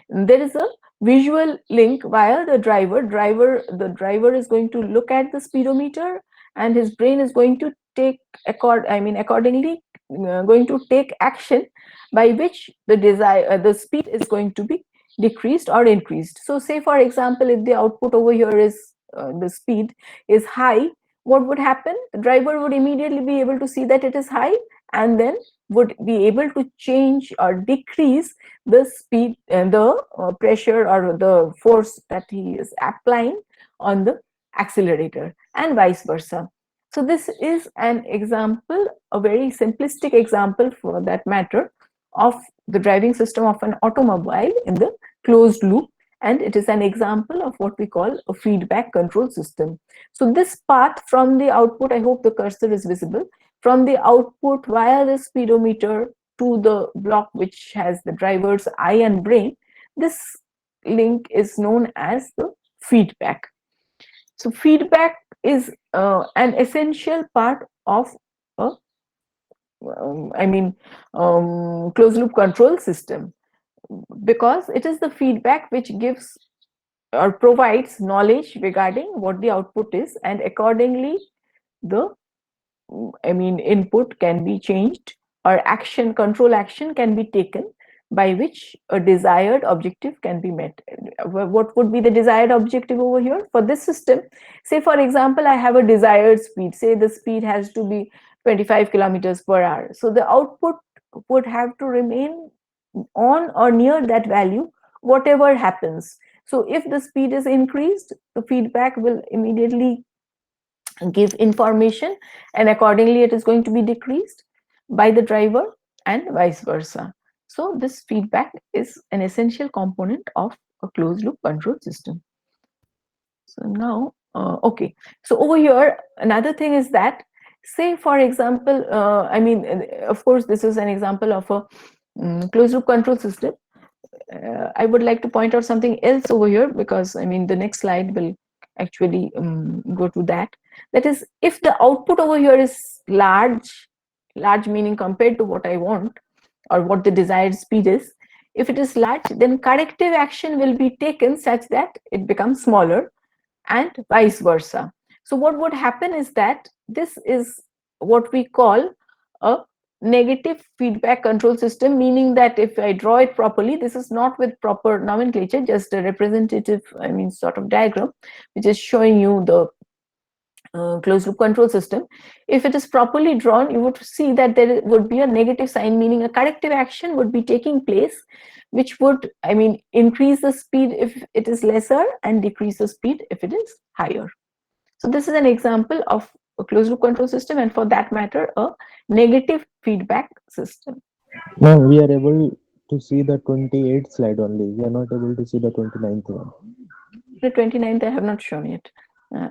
Speaker 1: there is a visual link via the driver. The driver is going to look at the speedometer, and his brain is going to take accordingly going to take action by which the speed is going to be decreased or increased. So say for example, if the output over here is the speed is high, what would happen? The driver would immediately be able to see that it is high, and then would be able to change or decrease the speed and the pressure or the force that he is applying on the accelerator, and vice versa. So this is an example, a very simplistic example for that matter, of the driving system of an automobile in the closed loop, and it is an example of what we call a feedback control system. So this path from the output, I hope the cursor is visible, from the output via the speedometer to the block which has the driver's eye and brain, this link is known as the feedback. So feedback is an essential part of a closed loop control system, because it is the feedback which gives or provides knowledge regarding what the output is, and accordingly the input can be changed, or control action can be taken by which a desired objective can be met. What would be the desired objective over here for this system? Say for example, I have a desired speed, say the speed has to be 25 kilometers per hour. So the output would have to remain on or near that value whatever happens. So if the speed is increased, the feedback will immediately give information, and accordingly it is going to be decreased by the driver, and vice versa. So this feedback is an essential component of a closed loop control system. So now okay, so over here another thing is that, say for example, of course this is an example of a closed loop control system. I would like to point out something else over here, because the next slide will actually go to that. That is, if the output over here is large meaning compared to what I want or what the desired speed is, if it is large, then corrective action will be taken such that it becomes smaller, and vice versa. So what would happen is that this is what we call a negative feedback control system, meaning that if I draw it properly, this is not with proper nomenclature, just a representative sort of diagram which is showing you the closed loop control system. If it is properly drawn, you would see that there would be a negative sign, meaning a corrective action would be taking place, which would increase the speed if it is lesser and decrease the speed if it is higher. So this is an example of a closed loop control system, and for that matter a negative feedback system.
Speaker 2: No, we are able to see the 28th slide only. We are not able to see the 29th one.
Speaker 1: The 29th I have not shown yet.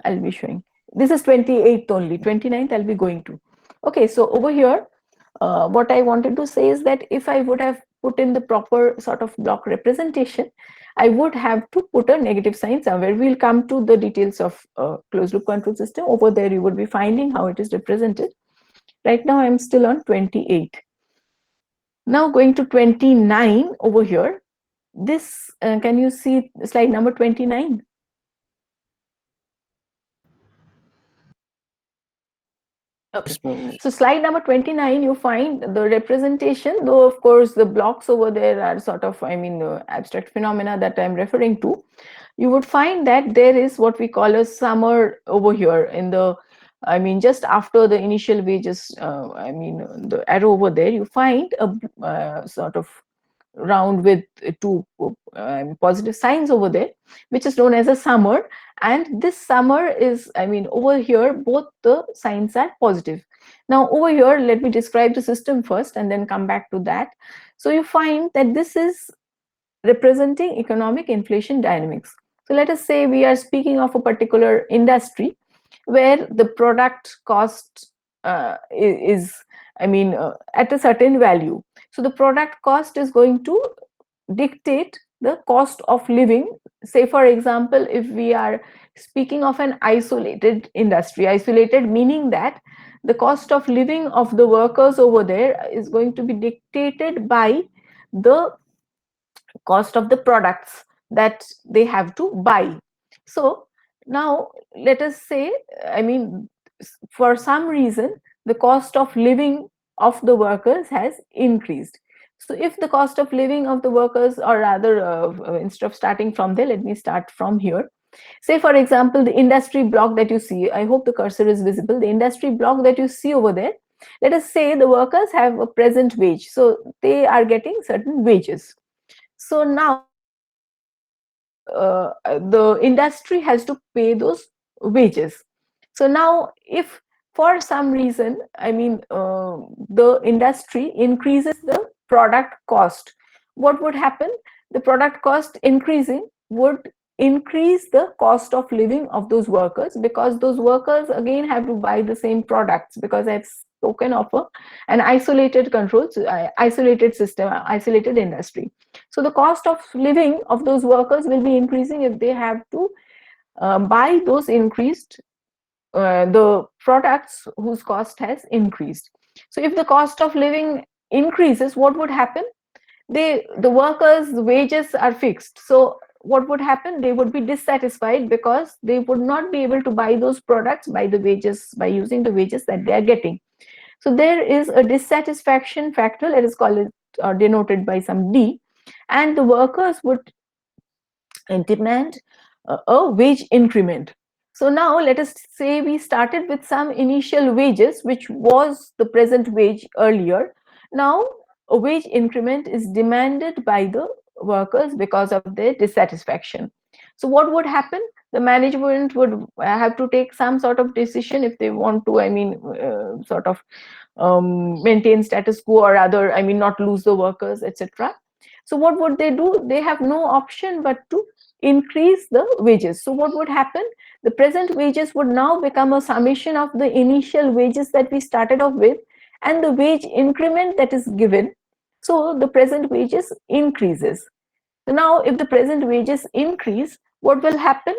Speaker 1: I'll be showing. This is 28th only. 29th I'll be going to. Okay, so over here what I wanted to say is that if I would have put in the proper sort of block representation, I would have to put a negative sign somewhere. We'll come to the details of closed loop control system. Over there you would be finding how it is represented. Right now I'm still on 28. Now going to 29 over here. This can you see slide number 29? Okay.
Speaker 5: Yes, ma'am.
Speaker 1: So slide number 29, you find the representation, though of course the blocks over there are sort of abstract phenomena that I'm referring to. You would find that there is what we call a summer over here in the just after the initial wages, the arrow over there, you find a sort of round with two positive signs over there, which is known as a summer. And this summer is over here both the signs are positive. Now over here let me describe the system first and then come back to that. So you find that this is representing economic inflation dynamics. So let us say we are speaking of a particular industry where the product cost is at a certain value. So the product cost is going to dictate the cost of living, say for example, if we are speaking of an isolated industry, isolated meaning that the cost of living of the workers over there is going to be dictated by the cost of the products that they have to buy. So now let us say, I mean, for some reason, the cost of living of the workers has increased. So if the cost of living of the workers, or rather, instead of starting from there, let me start from here. Say, for example, the industry block that you see, I hope the cursor is visible, the industry block that you see over there, let us say the workers have a present wage. So they are getting certain wages. So now the industry has to pay those wages. So now if for some reason, I mean, the industry increases the product cost, what would happen? The product cost increasing would increase the cost of living of those workers, because those workers again have to buy the same products, because I've spoken of an isolated controls, isolated system, isolated industry. So the cost of living of those workers will be increasing if they have to buy those increased the products whose cost has increased. So if the cost of living increases, what would happen? The workers' wages are fixed. So what would happen? They would be dissatisfied because they would not be able to buy those products by the wages, by using the wages that they are getting. So there is a dissatisfaction factor, let us call it, denoted by some D, and the workers would demand a wage increment. So now let us say we started with some initial wages, which was the present wage earlier. Now a wage increment is demanded by the workers because of their dissatisfaction. So what would happen? The management would have to take some sort of decision if they want to, I mean, sort of maintain status quo, or rather, I mean, not lose the workers, etc. So what would they do? They have no option but to increase the wages. So what would happen? The present wages would now become a summation of the initial wages that we started off with and the wage increment that is given. So the present wages increases. Now if the present wages increase, what will happen?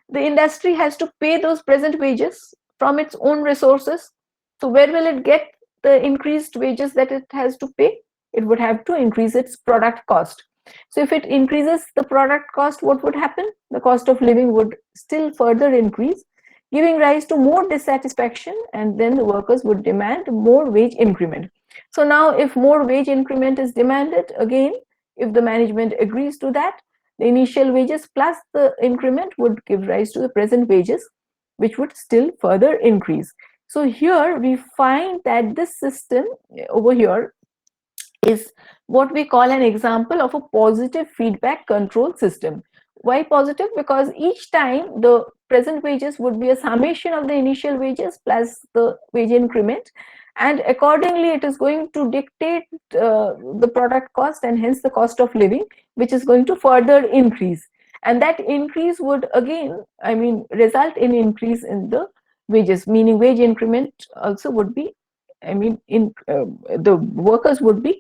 Speaker 1: The industry has to pay those present wages from its own resources. So where will it get the increased wages that it has to pay? It would have to increase its product cost. So if it increases the product cost, what would happen? The cost of living would still further increase, giving rise to more dissatisfaction, and then the workers would demand more wage increment. So now if more wage increment is demanded, again, if the management agrees to that, the initial wages plus the increment would give rise to the present wages, which would still further increase. So here we find that this system over here is what we call an example of a positive feedback control system. Why positive? Because each time the present wages would be a summation of the initial wages plus the wage increment, and accordingly it is going to dictate the product cost and hence the cost of living, which is going to further increase, and that increase would again, I mean, result in increase in the wages, meaning wage increment also would be, I mean, the workers would be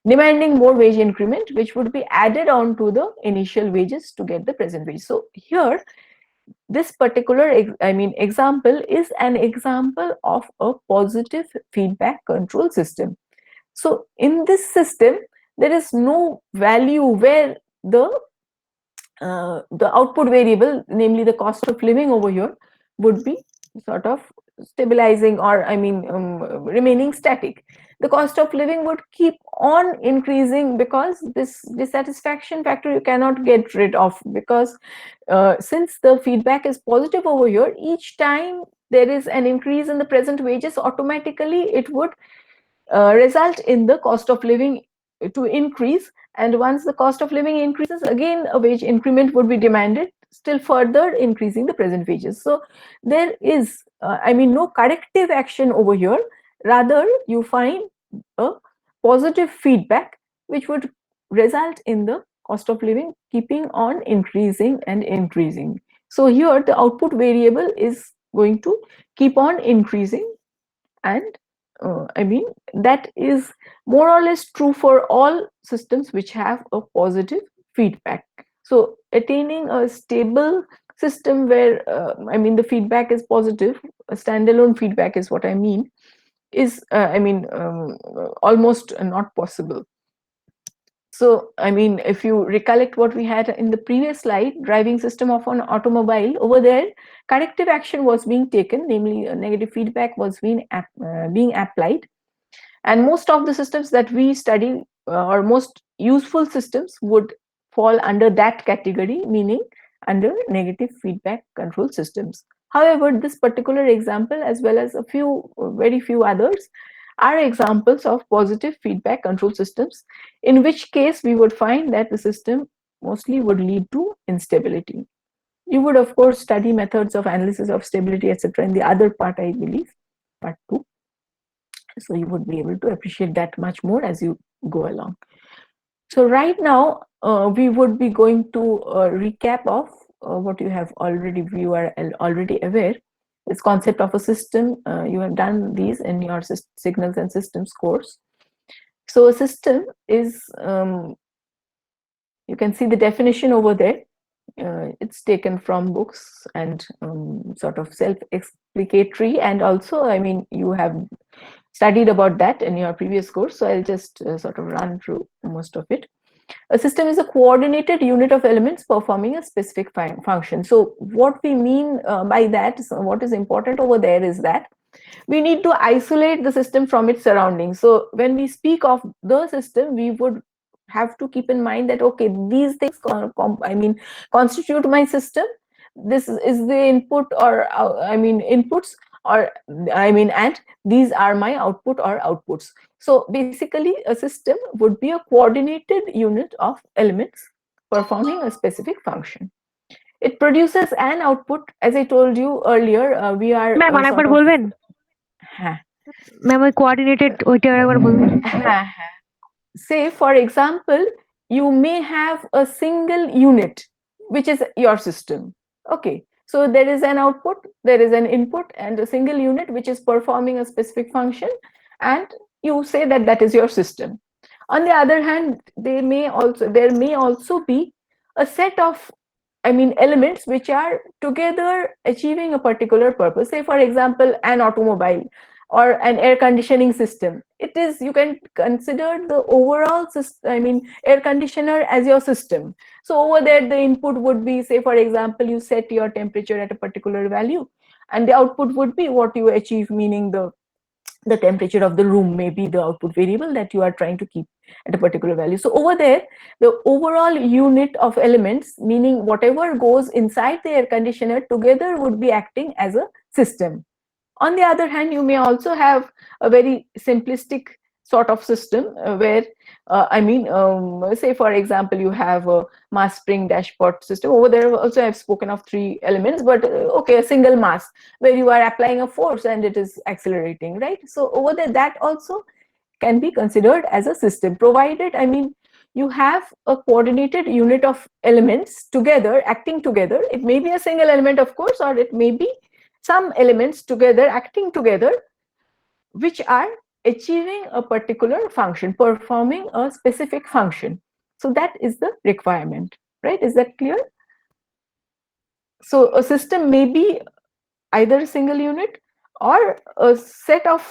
Speaker 1: demanding more wage increment, which would be added on to the initial wages to get the present wage. So here, this particular, I mean, example is an example of a positive feedback control system. So in this system, there is no value where the output variable, namely the cost of living over here, would be sort of stabilizing, or I mean, remaining static. The cost of living would keep on increasing because this dissatisfaction factor you cannot get rid of, because since the feedback is positive over here, each time there is an increase in the present wages, automatically it would result in the cost of living to increase, and once the cost of living increases, again a wage increment would be demanded, still further increasing the present wages. So there is I mean, no corrective action over here, rather you find a positive feedback which would result in the cost of living keeping on increasing and increasing. So here the output variable is going to keep on increasing, and I mean, that is more or less true for all systems which have a positive feedback. So attaining a stable system where, I mean, the feedback is positive, a standalone feedback is what I mean, is, almost not possible. So, I mean, if you recollect what we had in the previous slide, driving system of an automobile, over there, corrective action was being taken, namely negative feedback was being applied. And most of the systems that we study, or most useful systems, would fall under that category, meaning under negative feedback control systems. However, this particular example, as well as a few, very few others, are examples of positive feedback control systems, in which case we would find that the system mostly would lead to instability. You would, of course, study methods of analysis of stability, etc., in the other part, I believe, part 2. So you would be able to appreciate that much more as you go along. So right now, we would be going to recap of what you have already, you are already aware, this concept of a system. You have done these in your signals and systems course. So a system is, you can see the definition over there. It's taken from books and sort of self-explicatory, and also, I mean, you have studied about that in your previous course, so I'll just sort of run through most of it. A system is a coordinated unit of elements performing a specific function. So what we mean by that, so what is important over there is that we need to isolate the system from its surroundings. So when we speak of the system, we would have to keep in mind that, okay, these things constitute my system. This is the input, or inputs, or and these are my output or outputs. So basically, a system would be a coordinated unit of elements performing a specific function. It produces an output, as I told you earlier. We are
Speaker 7: ma'am अनेकবার बोलবেন
Speaker 1: হ্যাঁ
Speaker 7: ma'am ওই coordinated ওইটা একবার বলবেন
Speaker 1: say, for example, you may have a single unit which is your system. Okay, so there is an output, there is an input, and a single unit which is performing a specific function, and you say that that is your system. On the other hand, there may also be a set of elements which are together achieving a particular purpose. Say, for example, an automobile or an air conditioning system. It is, you can consider the overall system, air conditioner as your system. So over there, the input would be, say, for example, you set your temperature at a particular value, and the output would be what you achieve, meaning the temperature of the room may be the output variable that you are trying to keep at a particular value. So over there, the overall unit of elements, meaning whatever goes inside the air conditioner, together would be acting as a system. On the other hand, you may also have a very simplistic sort of system where, say, for example, you have a mass spring dashpot system. Over there also I've spoken of 3 elements, but okay, a single mass where you are applying a force and it is accelerating, right? So over there, that also can be considered as a system, provided, you have a coordinated unit of elements together, acting together. It may be a single element, of course, or it may be some elements together, acting together, which are achieving a particular function, performing a specific function. So that is the requirement, right? Is that clear? So a system may be either a single unit or a set of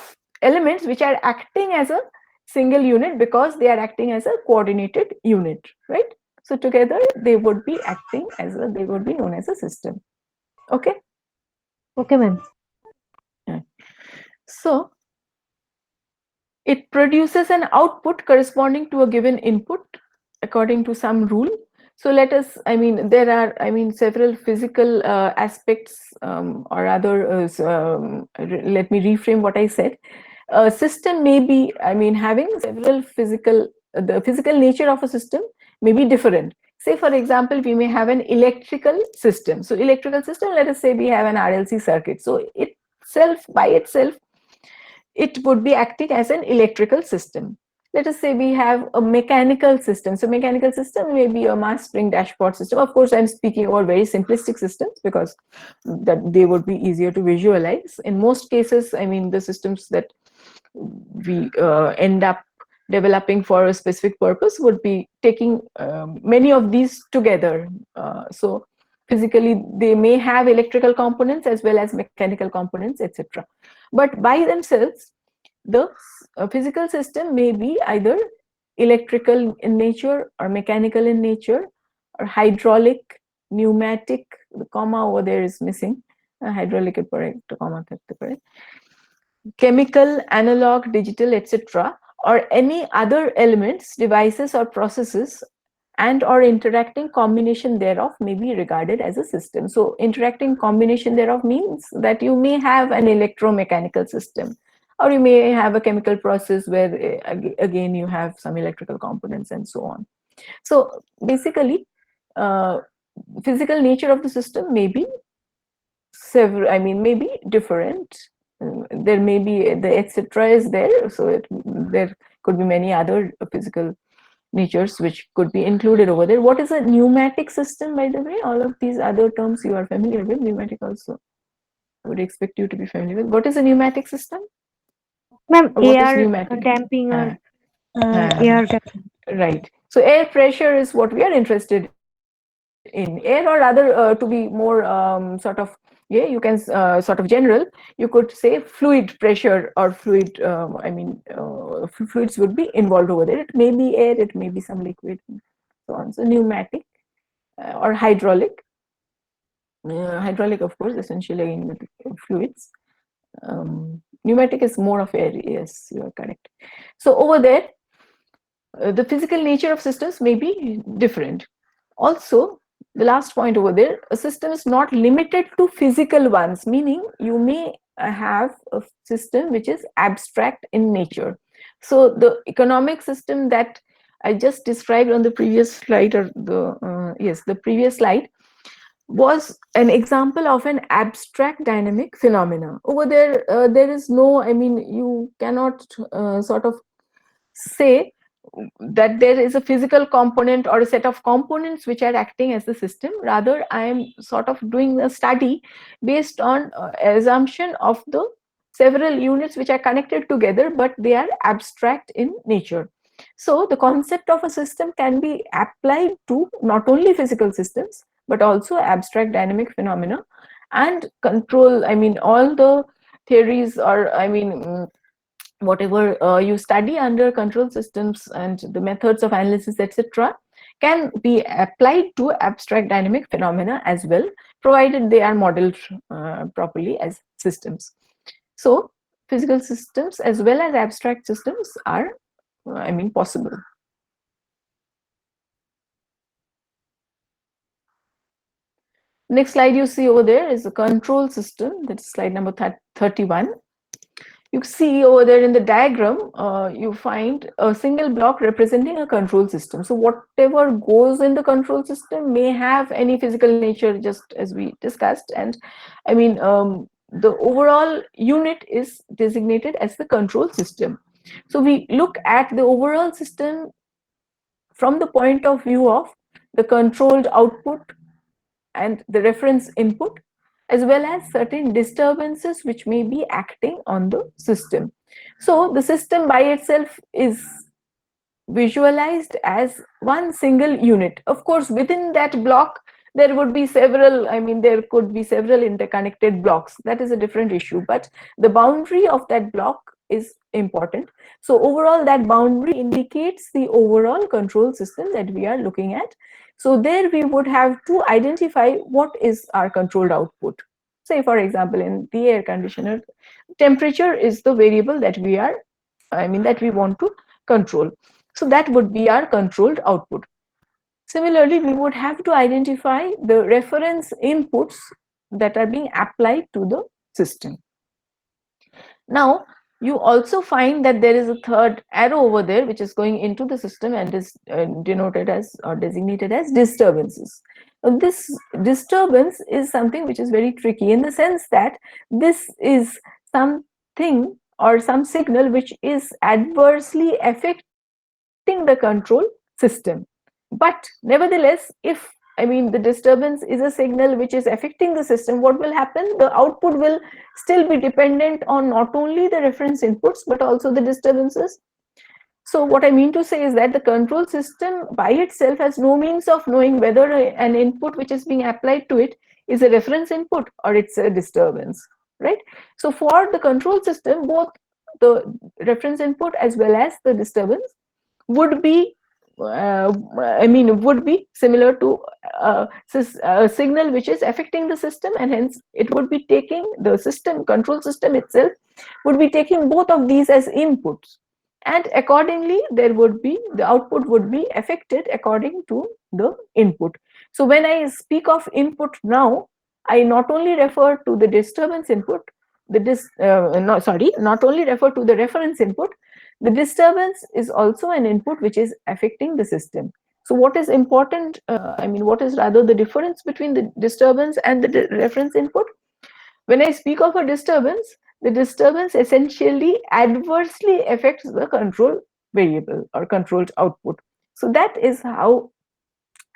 Speaker 1: elements which are acting as a single unit because they are acting as a coordinated unit, right? So together they would be acting as they would be known as a system. Okay.
Speaker 7: Okay, ma'am.
Speaker 1: So it produces an output corresponding to a given input according to some rule. So let us, there are, several physical aspects, or rather, let me reframe what I said. A system may be, having several the physical nature of a system may be different. Say, for example, we may have an electrical system. So electrical system, let us say we have an RLC circuit. So by itself, it would be acting as an electrical system. Let us say we have a mechanical system. So mechanical system may be a mass spring dashpot system. Of course, I'm speaking about very simplistic systems because that they would be easier to visualize. In most cases, the systems that we end up developing for a specific purpose would be taking many of these together. So physically, they may have electrical components as well as mechanical components, etc. But by themselves, the physical system may be either electrical in nature or mechanical in nature, or hydraulic, pneumatic. The comma over there is missing. Hydraulic is correct, comma correct. Chemical, analog, digital, etc., or any other elements, devices, or processes, and or interacting combination thereof may be regarded as a system. So interacting combination thereof means that you may have an electromechanical system, or you may have a chemical process where again you have some electrical components and so on. So basically, physical nature of the system may be several, I mean, may be different. There may be the etc. is there, so there could be many other physical natures which could be included over there. What is a pneumatic system, by the way? All of these other terms you are familiar with. Pneumatic also, I would expect you to be familiar with. What is a pneumatic system?
Speaker 7: Ma'am,
Speaker 1: Or what is
Speaker 7: air
Speaker 1: pneumatic?
Speaker 7: damping or
Speaker 1: Ah.
Speaker 7: air damping.
Speaker 1: Right. So air pressure is what we are interested in. Air, or rather, to be more sort of, yeah, you can sort of general, you could say fluid pressure or fluid, I mean, fluids would be involved over there. It may be air, it may be some liquid, and so on. So pneumatic or hydraulic. Hydraulic, of course, essentially again with fluids. Pneumatic is more of air. Yes, you are correct. So over there, the physical nature of systems may be different. Also, the last point over there, a system is not limited to physical ones, meaning you may have a system which is abstract in nature. So the economic system that I just described on the previous slide, or the previous slide, was an example of an abstract dynamic phenomena. Over there, there is no, I mean, you cannot sort of say that there is a physical component or a set of components which are acting as the system. Rather, I am sort of doing a study based on assumption of the several units which are connected together, but they are abstract in nature. So the concept of a system can be applied to not only physical systems, but also abstract dynamic phenomena and control. I mean, all the theories, or I mean, whatever you study under control systems and the methods of analysis, etc., can be applied to abstract dynamic phenomena as well, provided they are modeled properly as systems. So physical systems as well as abstract systems are, I mean, possible. Next slide you see over there is a control system. That's slide number 31. You see over there in the diagram, you find a single block representing a control system. So whatever goes in the control system may have any physical nature, just as we discussed. And I mean, the overall unit is designated as the control system. So we look at the overall system from the point of view of the controlled output and the reference input, as well as certain disturbances which may be acting on the system. So the system by itself is visualized as one single unit. Of course, within that block, there would be several, I mean, there could be several interconnected blocks. That is a different issue, but the boundary of that block is important. So overall, that boundary indicates the overall control system that we are looking at. So there we would have to identify what is our controlled output. Say, for example, in the air conditioner, temperature is the variable that we are, I mean, that we want to control. So that would be our controlled output. Similarly, we would have to identify the reference inputs that are being applied to the system. Now, you also find that there is a third arrow over there which is going into the system and is denoted as or designated as disturbances. Now, this disturbance is something which is very tricky in the sense that this is something or some signal which is adversely affecting the control system. But nevertheless, if I mean the disturbance is a signal which is affecting the system, what will happen? The output will still be dependent on not only the reference inputs but also the disturbances. So what I mean to say is that the control system by itself has no means of knowing whether an input which is being applied to it is a reference input or it's a disturbance, right? So for the control system, both the reference input as well as the disturbance would be would be similar to a signal which is affecting the system, and hence it would be taking the control system itself would be taking both of these as inputs, and accordingly the output would be affected according to the input. So when I speak of input now, I not only refer to the disturbance input, not only refer to the reference input. The disturbance is also an input which is affecting the system. So what is important, what is rather the difference between the disturbance and the reference input? When I speak of a disturbance, the disturbance essentially adversely affects the control variable or controlled output. So that is how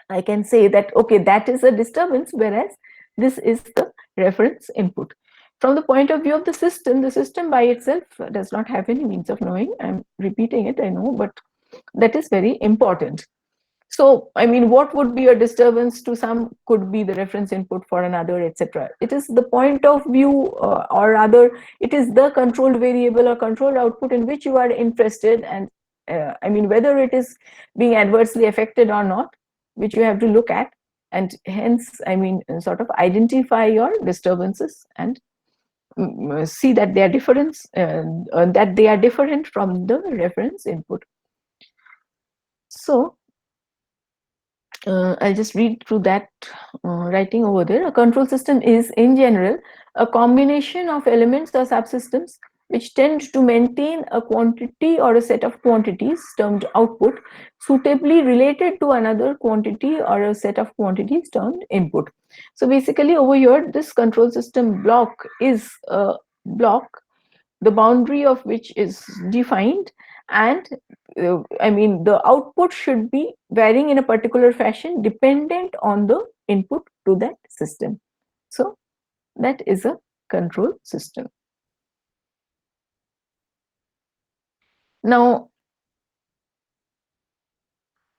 Speaker 1: I can say that, okay, that is a disturbance, whereas this is the reference input. From the point of view of the system by itself does not have any means of knowing. I'm repeating it, I know, but that is very important. So, what would be a disturbance to some could be the reference input for another, etc. It is the point of view, or rather, it is the controlled variable or controlled output in which you are interested, and whether it is being adversely affected or not, which you have to look at, and hence, sort of identify your disturbances and see that they are different from the reference input. So I'll just read through that writing over there. A control system is, in general, a combination of elements or subsystems which tend to maintain a quantity or a set of quantities termed output suitably related to another quantity or a set of quantities termed input. So basically over here, this control system block is a block, the boundary of which is defined, and the output should be varying in a particular fashion dependent on the input to that system. So that is a control system. Now,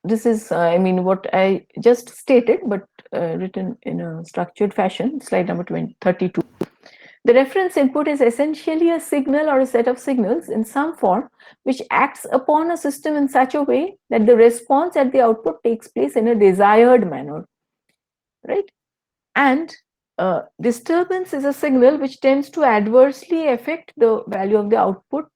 Speaker 1: this is what I just stated, but written in a structured fashion. Slide number 32. The reference input is essentially a signal or a set of signals in some form which acts upon a system in such a way that the response at the output takes place in a desired manner, right? And disturbance is a signal which tends to adversely affect the value of the output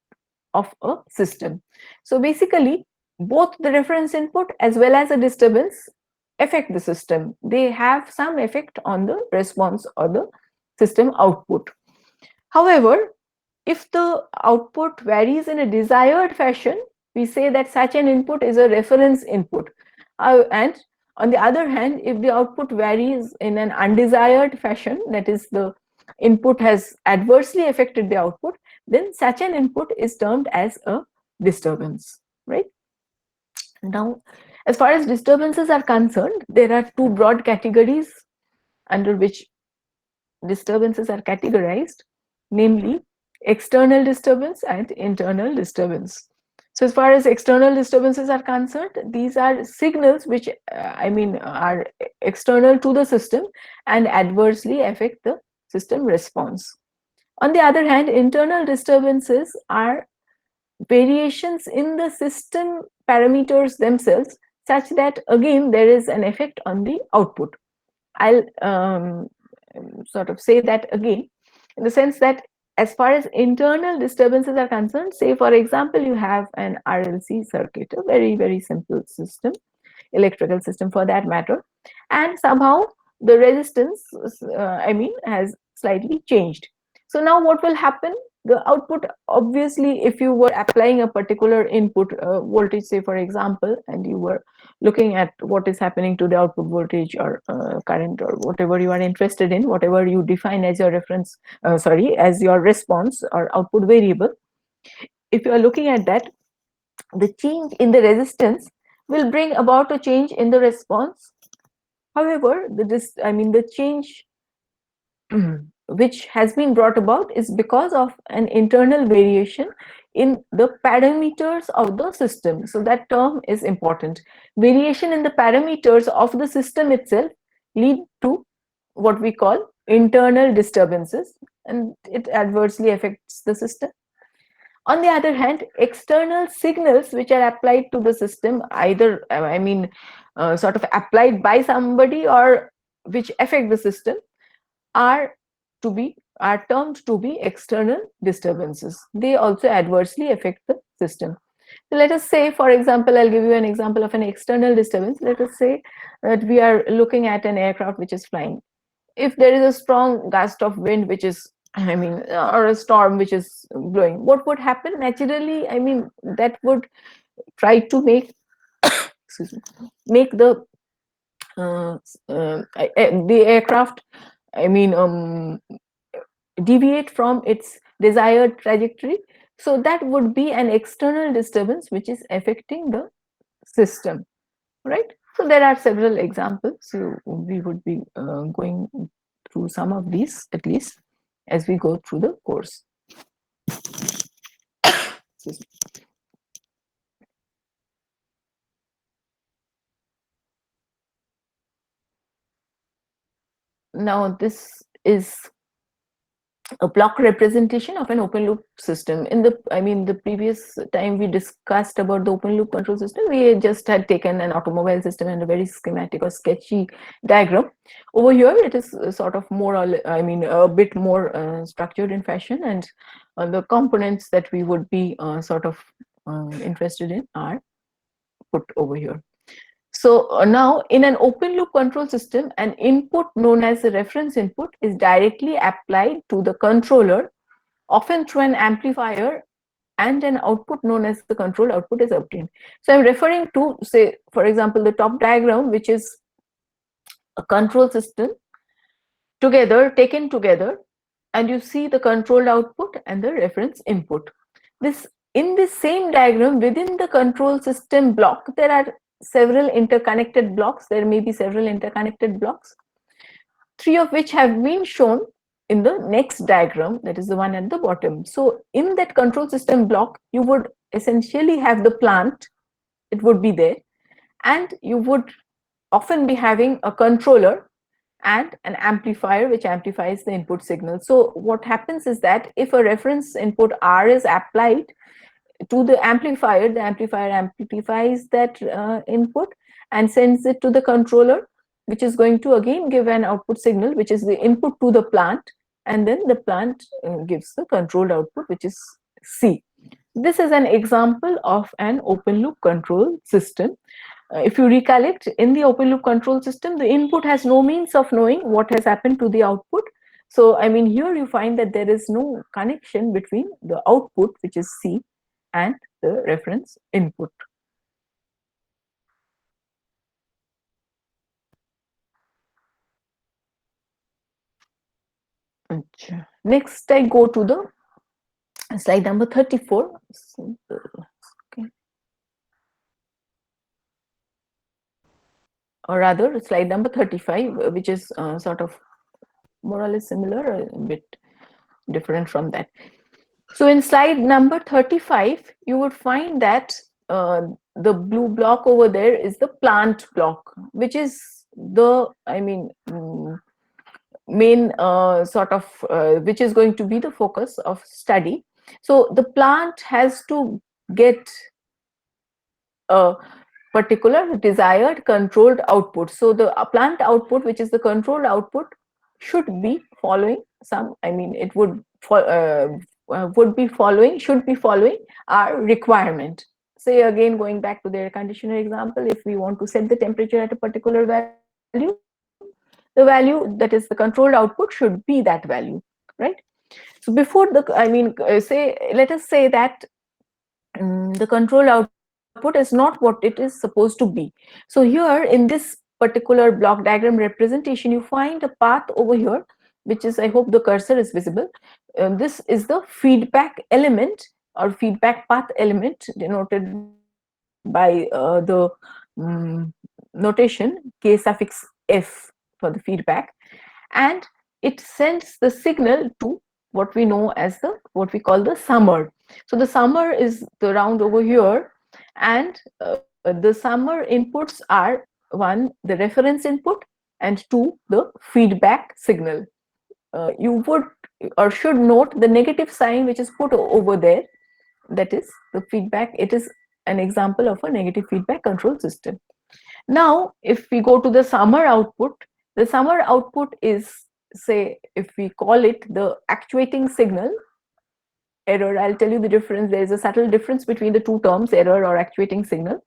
Speaker 1: of a system. So basically, both the reference input as well as a disturbance affect the system. They have some effect on the response or the system output. However, if the output varies in a desired fashion, we say that such an input is a reference input. And on the other hand, if the output varies in an undesired fashion, that is, the input has adversely affected the output, then such an input is termed as a disturbance, right? Now, as far as disturbances are concerned, there are two broad categories under which disturbances are categorized, namely external disturbance and internal disturbance. So as far as external disturbances are concerned, these are signals which are external to the system and adversely affect the system response. On the other hand, internal disturbances are variations in the system parameters themselves, such that again there is an effect on the output. I'll sort of say that again, in the sense that as far as internal disturbances are concerned, say for example, you have an RLC circuit, a very, very simple system, electrical system for that matter, and somehow the resistance has slightly changed. So now what will happen? The output, obviously, if you were applying a particular input voltage, say for example, and you were looking at what is happening to the output voltage or current or whatever you are interested in, whatever you define as your reference, as your response or output variable, if you are looking at that, the change in the resistance will bring about a change in the response. However, the change which has been brought about is because of an internal variation in the parameters of the system. So that term is important. Variation in the parameters of the system itself lead to what we call internal disturbances, and it adversely affects the system. On the other hand, external signals which are applied to the system, either sort of applied by somebody or which affect the system, are termed to be external disturbances. They also adversely affect the system. So let us say, for example, I'll give you an example of an external disturbance. Let us say that we are looking at an aircraft which is flying. If there is a strong gust of wind which is, or a storm which is blowing, what would happen naturally? That would try to make excuse me, make the aircraft deviate from its desired trajectory. So that would be an external disturbance which is affecting the system, right? So there are several examples. So we would be going through some of these at least as we go through the course. Excuse me. Now this is a block representation of an open loop system. In the previous time we discussed about the open loop control system, we just had taken an automobile system and a very schematic or sketchy diagram. Over here it is sort of more, a bit more structured in fashion, and the components that we would be interested in are put over here. So now in an open loop control system, an input known as the reference input is directly applied to the controller, often through an amplifier, and an output known as the control output is obtained. So I'm referring to, say, for example, the top diagram, which is a control system taken together, and you see the controlled output and the reference input. In this same diagram, within the control system block, there are several interconnected blocks. There may be several interconnected blocks, 3 of which have been shown in the next diagram, that is the one at the bottom. So in that control system block, you would essentially have the plant, it would be there, and you would often be having a controller and an amplifier which amplifies the input signal. So what happens is that if a reference input R is applied to the amplifier amplifies that input and sends it to the controller, which is going to again give an output signal, which is the input to the plant, and then the plant gives the controlled output, which is C. This is an example of an open loop control system. If you recollect, in the open loop control system, the input has no means of knowing what has happened to the output. So here you find that there is no connection between the output, which is C, and the reference input. Next, I go to the slide number 34. Okay. Or rather, slide number 35, which is sort of more or less similar, a bit different from that. So in slide number 35, you would find that the blue block over there is the plant block, which is the main which is going to be the focus of study. So the plant has to get a particular desired controlled output. So the plant output, which is the controlled output, should be following some, it would be following our requirement. Say again, going back to the air conditioner example, if we want to set the temperature at a particular value, the value that is the controlled output should be that value, right? So before the, let us say that the control output is not what it is supposed to be. So here in this particular block diagram representation, you find a path over here, which is, I hope the cursor is visible. This is the feedback element or feedback path element denoted by the notation K suffix F for the feedback. And it sends the signal to what we know as what we call the summer. So the summer is the round over here, and the summer inputs are, one, the reference input, and two, the feedback signal. You would or should note the negative sign which is put over there, that is the feedback. It is an example of a negative feedback control system. Now, if we go to the summer output, the summer output is, say, if we call it the actuating signal, error, I'll tell you the difference. There is a subtle difference between the two terms, error or actuating signal.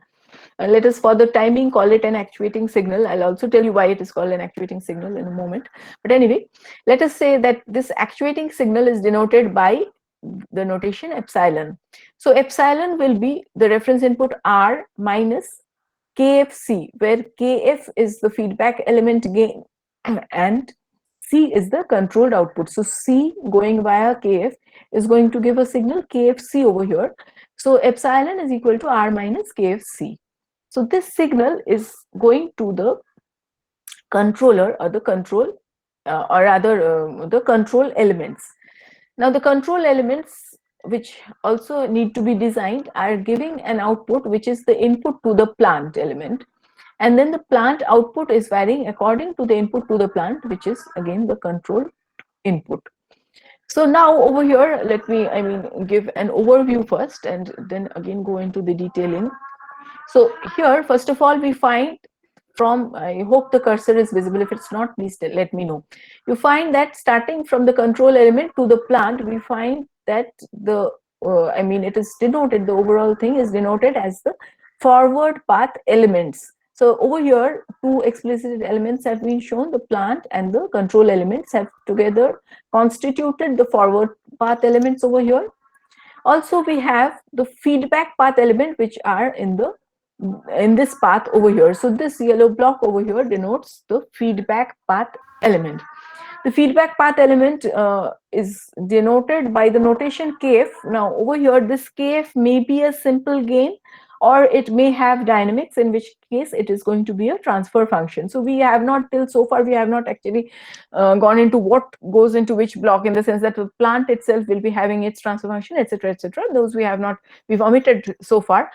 Speaker 1: Let us, for the timing, call it an actuating signal. I'll also tell you why it is called an actuating signal in a moment. But anyway, let us say that this actuating signal is denoted by the notation epsilon. So epsilon will be the reference input R minus KFC, where KF is the feedback element gain and C is the controlled output. So C going via KF is going to give a signal KFC over here. So epsilon is equal to R minus KFC. So this signal is going to the controller or the control, or rather the control elements. Now the control elements, which also need to be designed, are giving an output which is the input to the plant element, and then the plant output is varying according to the input to the plant, which is again the control input. So now over here, let me give an overview first and then again go into the detailing. So here, first of all, we find from, I hope the cursor is visible. If it's not, please let me know. You find that starting from the control element to the plant, we find that the, it is denoted, the overall thing is denoted as the forward path elements. So over here, two explicit elements have been shown. The plant and the control elements have together constituted the forward path elements over here. Also, we have the feedback path element, which are in this path over here. So this yellow block over here denotes the feedback path element. The feedback path element is denoted by the notation KF. Now over here, this KF may be a simple gain, or it may have dynamics, in which case it is going to be a transfer function. So we have not, till so far, we have not actually gone into what goes into which block, in the sense that the plant itself will be having its transfer function, etc., etc. Those we have not, we've omitted so far.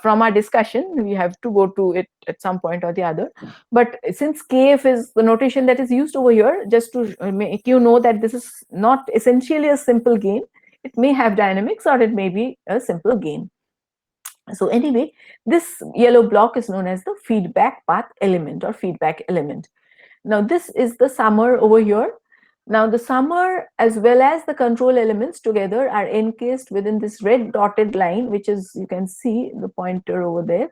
Speaker 1: From our discussion, we have to go to it at some point or the other. But since KF is the notation that is used over here, just to make you know that this is not essentially a simple gain, it may have dynamics or it may be a simple gain. So anyway, this yellow block is known as the feedback path element or feedback element. Now this is the summer over here. Now the summer as well as the control elements together are encased within this red dotted line, which is, you can see the pointer over there,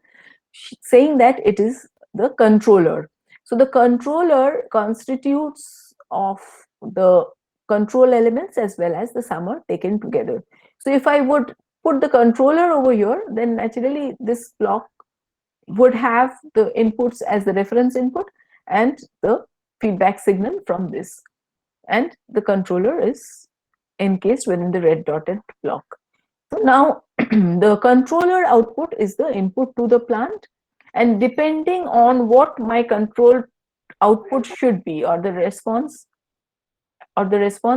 Speaker 1: saying that it is the controller. So the controller constitutes of the control elements as well as the summer taken together. So if I would put the controller over here, then naturally this block would have the inputs as the reference input and the feedback signal from this. And the controller is encased within the red dotted block. So now the controller output is the input to the plant, and depending on what my control output should be, or the response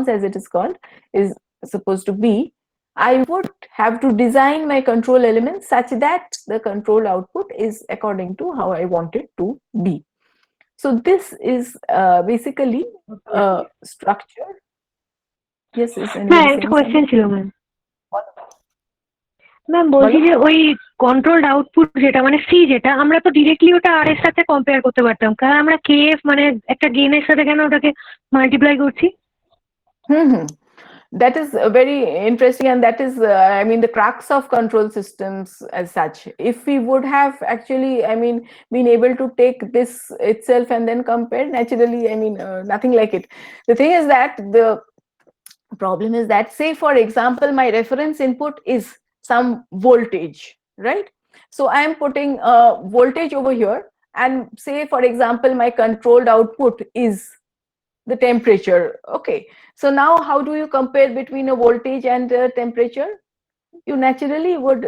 Speaker 1: as it is called is supposed to be, I would have to design my control elements such that the control output is according to how I want it to be. So this is basically a structure. Yes, is
Speaker 7: হ্যাঁ, একটা question ছিল ma'am. Ma'am বলছি যে ওই controlled output যেটা মানে C, যেটা আমরা তো ডিরেক্টলি ওটা আর এর সাথে কম্পেয়ার করতে পারতাম, কারণ আমরা কেএফ মানে একটা গেইনের সাথে কেন ওটাকে মাল্টিপ্লাই করছি?
Speaker 1: That is very interesting, and that is the crux of control systems as such. If we would have actually been able to take this itself and then compare, naturally nothing like it. The thing is that the problem is that, say for example, my reference input is some voltage, right? So I am putting a voltage over here, and say for example my controlled output is the temperature. Okay, so now how do you compare between a voltage and a temperature? You naturally would,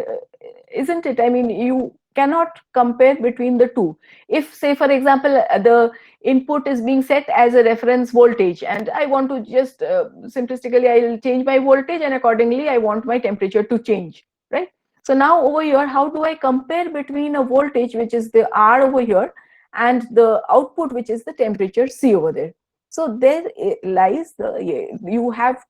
Speaker 1: isn't it? You cannot compare between the two. If, say for example, the input is being set as a reference voltage, and I want to just simplistically, I will change my voltage, and accordingly I want my temperature to change, right? So now over here, how do I compare between a voltage, which is the R over here, and the output, which is the temperature C over there? So there lies the, you have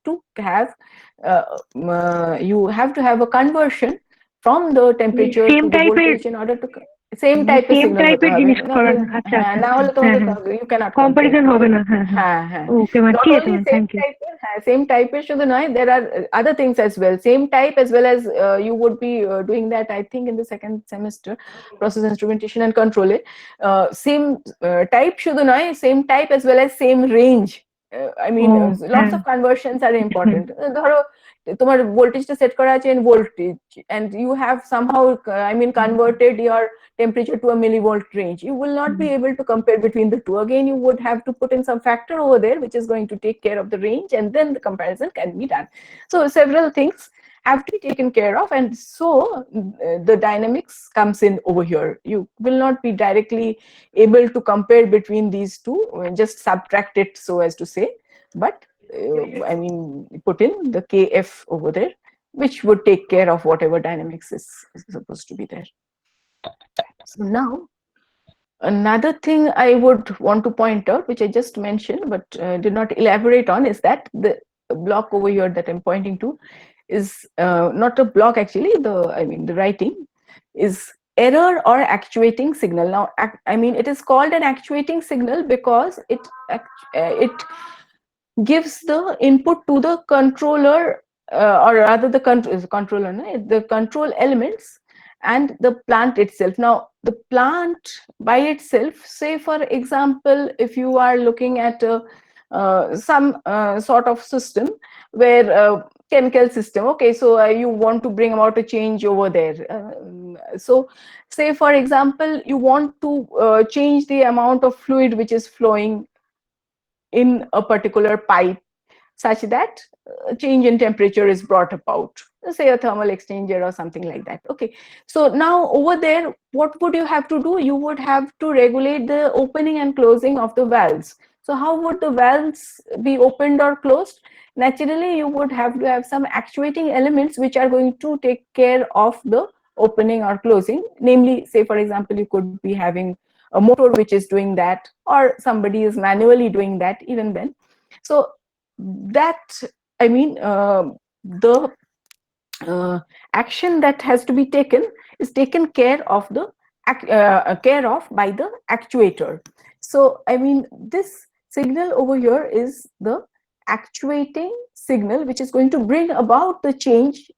Speaker 1: to have a conversion from the temperature
Speaker 7: Same
Speaker 1: to the
Speaker 7: type
Speaker 1: voltage in order to same টাইপের
Speaker 7: same
Speaker 1: signal হতে
Speaker 7: টাইপের
Speaker 1: হবে,
Speaker 7: জিনিস
Speaker 1: নাহলে
Speaker 7: করানো, আচ্ছা
Speaker 1: হ্যাঁ,
Speaker 7: আচ্ছা
Speaker 1: না
Speaker 7: আচ্ছা,
Speaker 1: হলে
Speaker 7: হ্যাঁ
Speaker 1: তোমাদের
Speaker 7: হ্যাঁ,
Speaker 1: ইউ ক্যানট কম্পেয়ার।
Speaker 7: কম্পারিজন হবে না, হ্যাঁ হ্যাঁ,
Speaker 1: হ্যাঁ হ্যাঁ,
Speaker 7: ওকে ম্যাম,
Speaker 1: not
Speaker 7: ঠিক আছে
Speaker 1: only
Speaker 7: ma'am,
Speaker 1: same
Speaker 7: thank you.
Speaker 1: type, same type শুধু নয়, there are other things as well, same type as well as you would be doing that I think in the second semester process instrumentation and control it, same type শুধু নয়, same type as well as same range, I mean
Speaker 7: O
Speaker 1: lots
Speaker 7: হ্যাঁ,
Speaker 1: of conversions are important. ধরো তোমার ভোল্টেজটা set করা আছে in voltage, and you have somehow I mean converted your temperature to a millivolt range, you will not be able to compare between the two. Again, you would have to put in some factor over there which is going to take care of the range, and then the comparison can be done. So several things have to be taken care of, and so the dynamics comes in over here. You will not be directly able to compare between these two, just subtract it, so as to say, but I mean put in the kf over there, which would take care of whatever dynamics is supposed to be there. So now, another thing I would want to point out, which I just mentioned but did not elaborate on, is that the block over here that I'm pointing to is not a block actually, the writing is error or actuating signal. Now, I mean it is called an actuating signal because it gives the input to the controller, or rather the controller, no? The control elements and the plant itself. Now, the plant by itself, say for example, if you are looking at some sort of system where chemical system, okay, so you want to bring about a change over there. So say for example, you want to change the amount of fluid which is flowing in a particular pipe such that change in temperature is brought about, say a thermal exchanger or something like that. Okay, so now over there, what would you have to do? You would have to regulate the opening and closing of the valves. So how would the valves be opened or closed? Naturally, you would have to have some actuating elements which are going to take care of the opening or closing. Namely, say for example, you could be having a motor which is doing that, or somebody is manually doing that even then. So that, I mean, the action that has to be taken is taken care of by the actuator. So I mean, this signal over here is the actuating signal which is going to bring about the change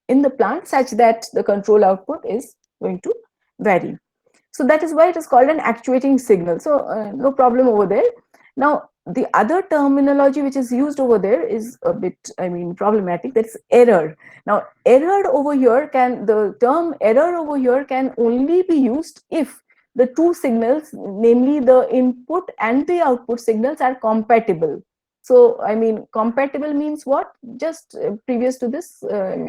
Speaker 1: in the plant such that the control output is going to vary. So that is why it is called an actuating signal. So no problem over there. Now, the other terminology which is used over there is a bit, I mean, problematic. That's error. Now, the term error over here can only be used if the two signals, namely the input and the output signals, are compatible. So, I mean, compatible means what? Just previous to this,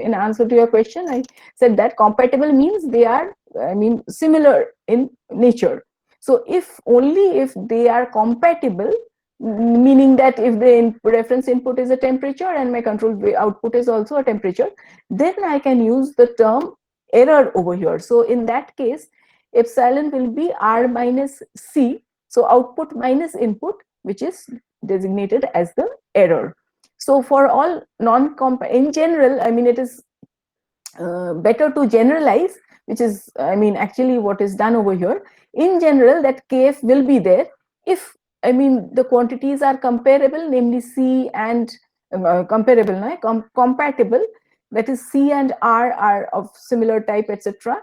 Speaker 1: in answer to your question, I said that compatible means they are, I mean, similar in nature. So only if they are compatible, meaning that if the reference input is a temperature and my control output is also a temperature, then I can use the term error over here. So in that case, epsilon will be R minus C. So output minus input, which is designated as the error. So for all in general, I mean, it is better to generalize, which is, I mean, actually what is done over here. In general, that kf will be there if, I mean, the quantities are comparable, namely C and comparable, no? Compatible, that is C and R are of similar type, etc.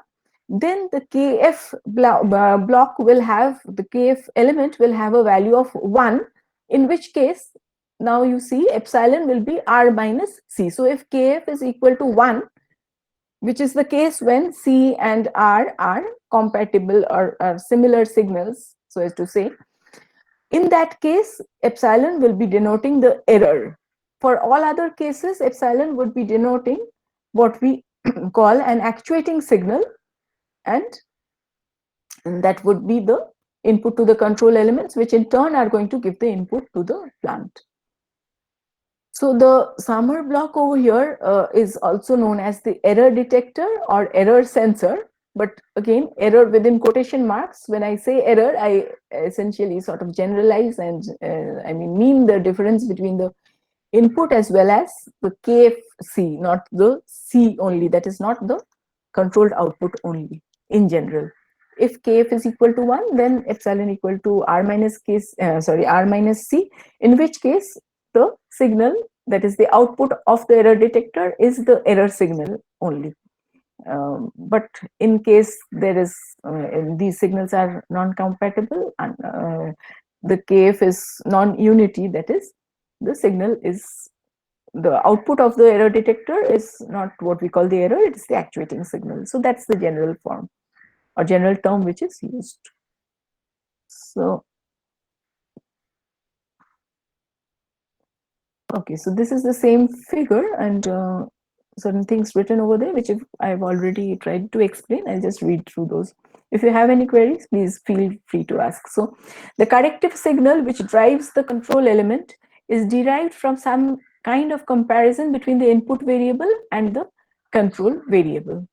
Speaker 1: Then the kf block will have, the kf element will have a value of 1, in which case, now you see epsilon will be R minus C. So if kf is equal to 1, which is the case when C and R are compatible or are similar signals, so as to say, in that case, epsilon will be denoting the error. For all other cases, epsilon would be denoting what we call an actuating signal, and that would be the input to the control elements, which in turn are going to give the input to the plant. So the Samar block over here is also known as the error detector or error sensor. But again, error within quotation marks. When I say error, I essentially sort of generalize and mean the difference between the input as well as the KFC, not the C only. That is not the controlled output only in general. If KF is equal to 1, then epsilon equal to R minus C, in which case the signal, that is the output of the error detector, is the error signal only. But in case there is these signals are non-compatible and the KF is non-unity, that is the signal is the output of the error detector is not what we call the error, it is the actuating signal. So that's the general form or general term which is used. So okay, so this is the same figure and certain things written over there, which I've already tried to explain. I'll just read through those. If you have any queries, please feel free to ask. So the corrective signal which drives the control element is derived from some kind of comparison between the input variable and the control variable.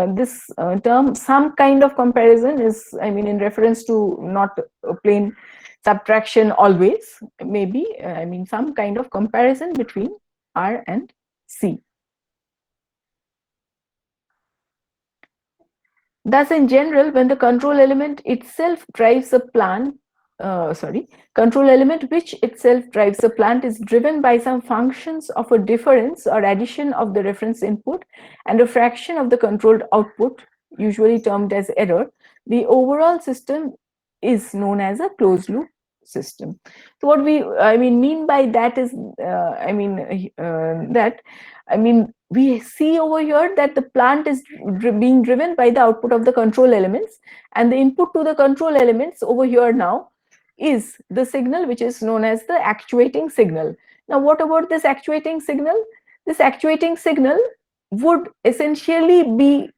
Speaker 1: This term, some kind of comparison, is, I mean, in reference to not a plain subtraction always, maybe, some kind of comparison between R and C. Thus, in general, when the control element itself drives a plant, control element which itself drives a plant is driven by some functions of a difference or addition of the reference input and a fraction of the controlled output, usually termed as error, the overall system is known as a closed loop system. So what we mean by that is we see over here that the plant is being driven by the output of the control elements, and the input to the control elements over here now is the signal which is known as the actuating signal. Now what about this actuating signal? This actuating signal would essentially be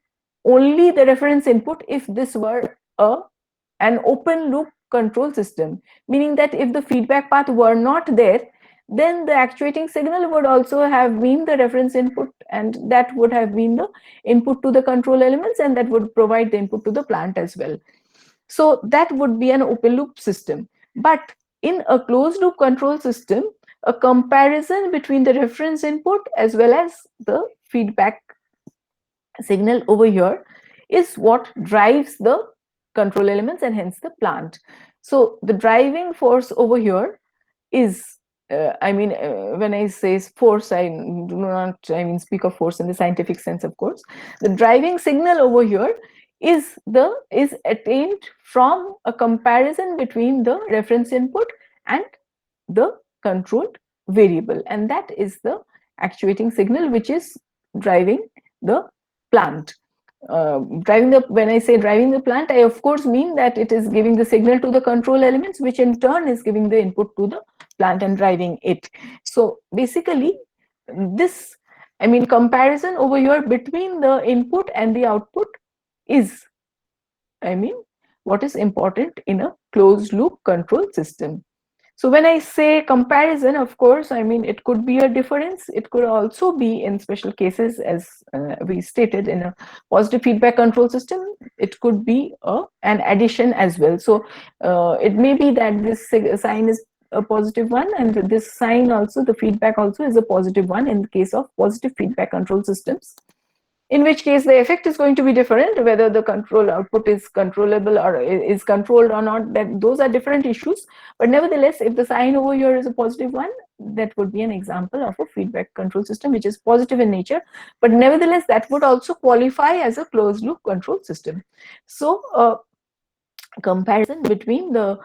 Speaker 1: only the reference input if this were an open loop control system, meaning that if the feedback path were not there, then the actuating signal would also have been the reference input, and that would have been the input to the control elements, and that would provide the input to the plant as well. So that would be an open loop system. But in a closed loop control system, a comparison between the reference input as well as the feedback signal over here is what drives the control elements and hence the plant. So the driving force over here is, when I say force, I do not speak of force in the scientific sense, of course. The driving signal over here is attained from a comparison between the reference input and the controlled variable, and that is the actuating signal which is driving the plant. When I say driving the plant, I of course mean that it is giving the signal to the control elements, which in turn is giving the input to the plant and driving it. So basically this, comparison over here between the input and the output is, what is important in a closed loop control system. So when I say comparison, of course, it could be a difference. It could also be, in special cases, as we stated, in a positive feedback control system, it could be an addition as well. So it may be that this sign is a positive one, and this sign also, the feedback also, is a positive one in the case of positive feedback control systems. In which case the effect is going to be different, whether the control output is controllable or is controlled or not, that those are different issues. But nevertheless, if the sign over here is a positive one, that would be an example of a feedback control system which is positive in nature, but nevertheless that would also qualify as a closed loop control system. So comparison between the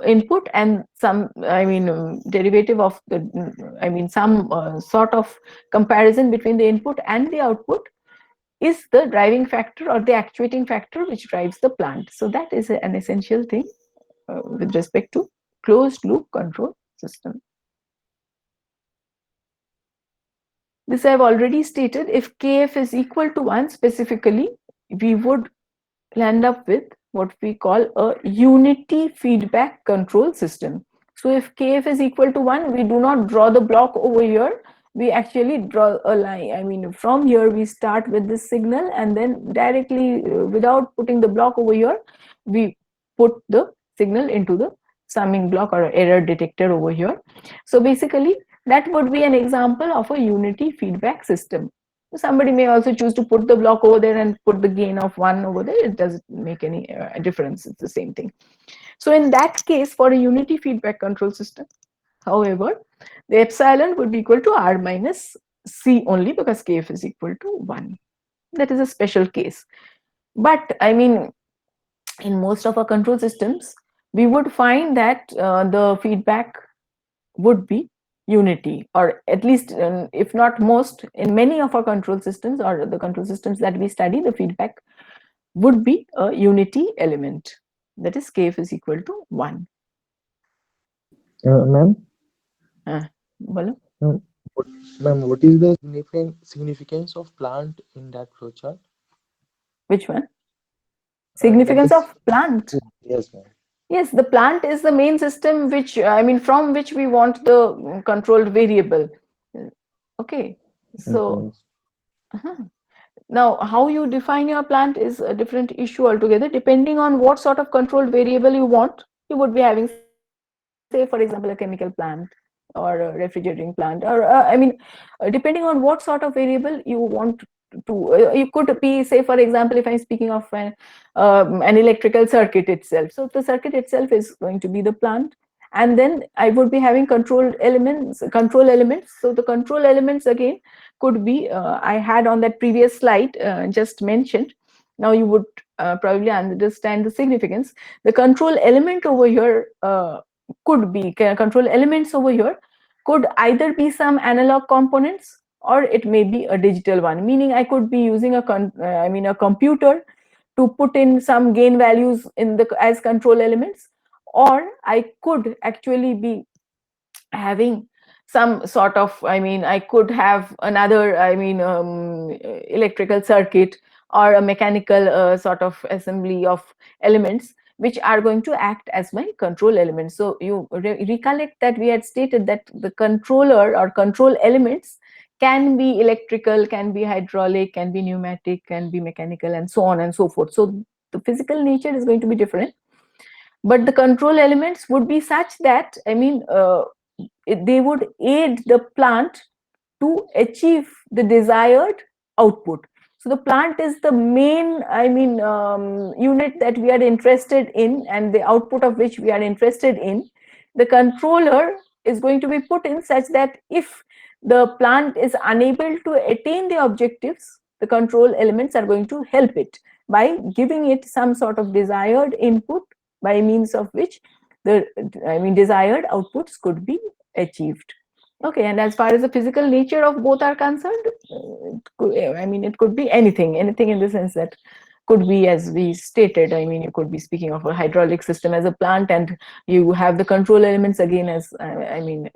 Speaker 1: input and some derivative of the some sort of comparison between the input and the output is the driving factor or the actuating factor which drives the plant. So that is an essential thing with respect to closed loop control system. This I have already stated. If KF is equal to 1 specifically, we would land up with what we call a unity feedback control system. So if kf is equal to 1, we do not draw the block over here. We actually draw a line. I mean, from here we start with this signal, and then directly, without putting the block over here, we put the signal into the summing block or error detector over here. So basically, that would be an example of a unity feedback system. Somebody may also choose to put the block over there and put the gain of 1 over there. It doesn't make any difference. It's the same thing. So in that case, for a unity feedback control system, however, the epsilon would be equal to r minus c only, because kf is equal to 1. That is a special case. But I mean, in most of our control systems, we would find that the feedback would be unity, or at least if not most, in many of our control systems or the control systems that we study, the feedback would be a unity element. That is, kf is equal to 1.
Speaker 2: Ma'am,
Speaker 1: Bolo?
Speaker 2: ma'am, what is the significance of plant in that flowchart?
Speaker 1: Which one? Significance
Speaker 2: That is-
Speaker 1: of plant.
Speaker 2: Yes, ma'am.
Speaker 1: Yes, the plant is the main system which, I mean, from which we want the controlled variable. Okay, so now how you define your plant is a different issue altogether. Depending on what sort of controlled variable you want, you would be having, say, for example, a chemical plant or a refrigerating plant, or I mean, depending on what sort of variable you want to, you could be, say, for example, if I'm speaking of an electrical circuit itself. So the circuit itself is going to be the plant, and then I would be having control elements. So the control elements again could be, I had on that previous slide just mentioned. Now you would probably understand the significance. The control element over here could be, control elements over here could either be some analog components, or it may be a digital one, meaning I could be using a computer to put in some gain values in the as control elements, or I could actually be having some sort of, I mean, I could have another, I mean, electrical circuit or a mechanical sort of assembly of elements which are going to act as my control elements. So you recollect that we had stated that the controller or control elements can be electrical, can be hydraulic, can be pneumatic, can be mechanical, and so on and so forth. So the physical nature is going to be different, but the control elements would be such that, I mean, they would aid the plant to achieve the desired output. So the plant is the main, I mean, unit that we are interested in, and the output of which we are interested in. The controller is going to be put in such that if the plant is unable to attain the objectives, the control elements are going to help it by giving it some sort of desired input, by means of which the, I mean, desired outputs could be achieved. Okay, and as far as the physical nature of both are concerned, I mean, it could be anything in the sense that could be, as we stated, I mean, you could be speaking of a hydraulic system as a plant, and you have the control elements again as, I mean,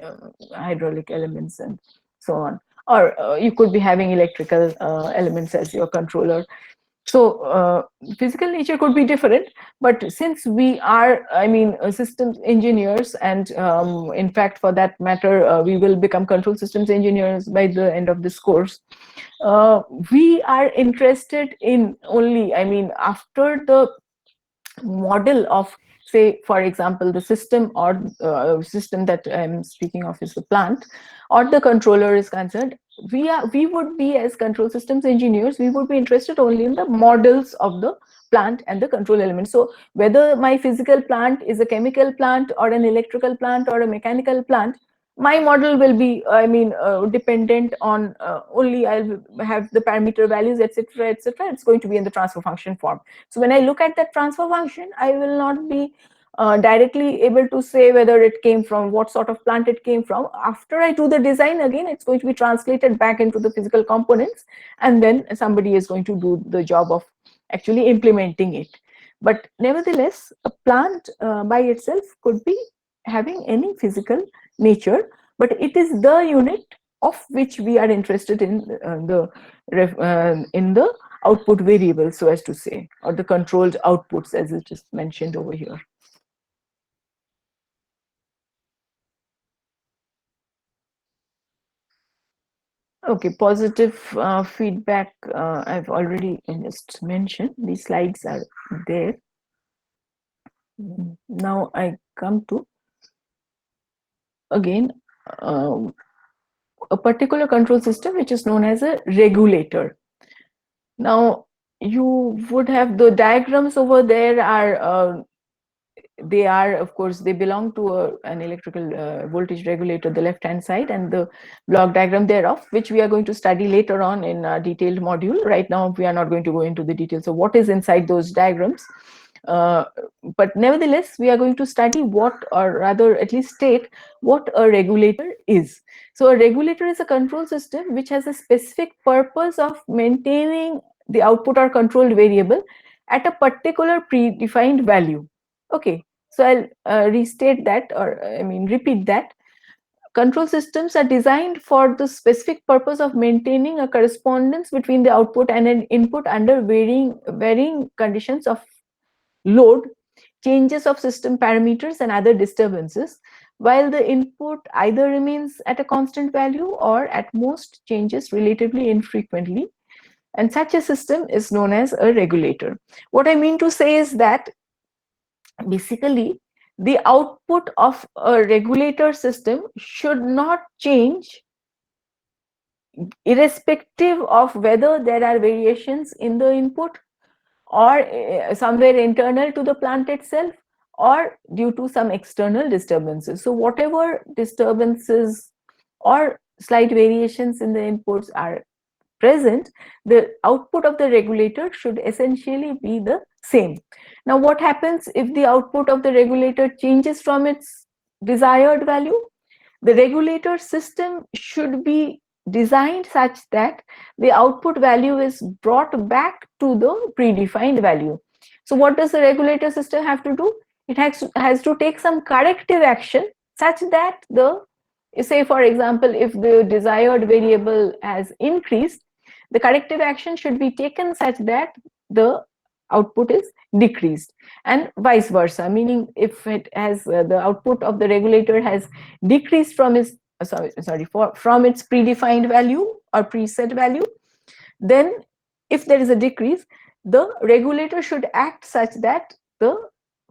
Speaker 1: hydraulic elements and so on. Or you could be having electrical elements as your controller. So physical nature could be different, but since we are, I mean, systems engineers, and in fact, for that matter, we will become control systems engineers by the end of this course. We are interested in only, I mean, after the model of, say, for example, the system or system that I'm speaking of is the plant, or the controller is concerned, we would be, as control systems engineers, we would be interested only in the models of the plant and the control elements. So whether my physical plant is a chemical plant or an electrical plant or a mechanical plant, my model will be, I mean, dependent on only, I'll have the parameter values, etc., etc. It's going to be in the transfer function form. So when I look at that transfer function, I will not be directly able to say whether it came from, what sort of plant it came from. After I do the design, again, it's going to be translated back into the physical components, and then somebody is going to do the job of actually implementing it. But nevertheless, a plant by itself could be having any physical nature, but it is the unit of which we are interested in the output variable, so as to say, or the controlled outputs as it is mentioned over here. Okay, positive feedback I've already just mentioned. These slides are there. Now I come to, again, a particular control system which is known as a regulator. Now you would have the diagrams over there are they are, of course, they belong to an electrical voltage regulator, the left hand side, and the block diagram thereof, which we are going to study later on in a detailed module. Right now we are not going to go into the details of what is inside those diagrams, but nevertheless we are going to study what, or rather at least state what a regulator is. So a regulator is a control system which has a specific purpose of maintaining the output or controlled variable at a particular predefined value. Okay, so I'll restate that, or I mean repeat that. Control systems are designed for the specific purpose of maintaining a correspondence between the output and an input under varying conditions of load, changes of system parameters, and other disturbances, while the input either remains at a constant value or at most changes relatively infrequently. And such a system is known as a regulator. What I mean to say is that basically the output of a regulator system should not change irrespective of whether there are variations in the input or somewhere internal to the plant itself or due to some external disturbances. So whatever disturbances or slight variations in the inputs are present, the output of the regulator should essentially be the same. Now what happens if the output of the regulator changes from its desired value? The regulator system should be designed such that the output value is brought back to the predefined value. So what does the regulator system have to do? It has to take some corrective action such that the, say for example, if the desired variable has increased, the corrective action should be taken such that the output is decreased, and vice versa, meaning if it has the output of the regulator has decreased from its from its predefined value or preset value, then if there is a decrease, the regulator should act such that the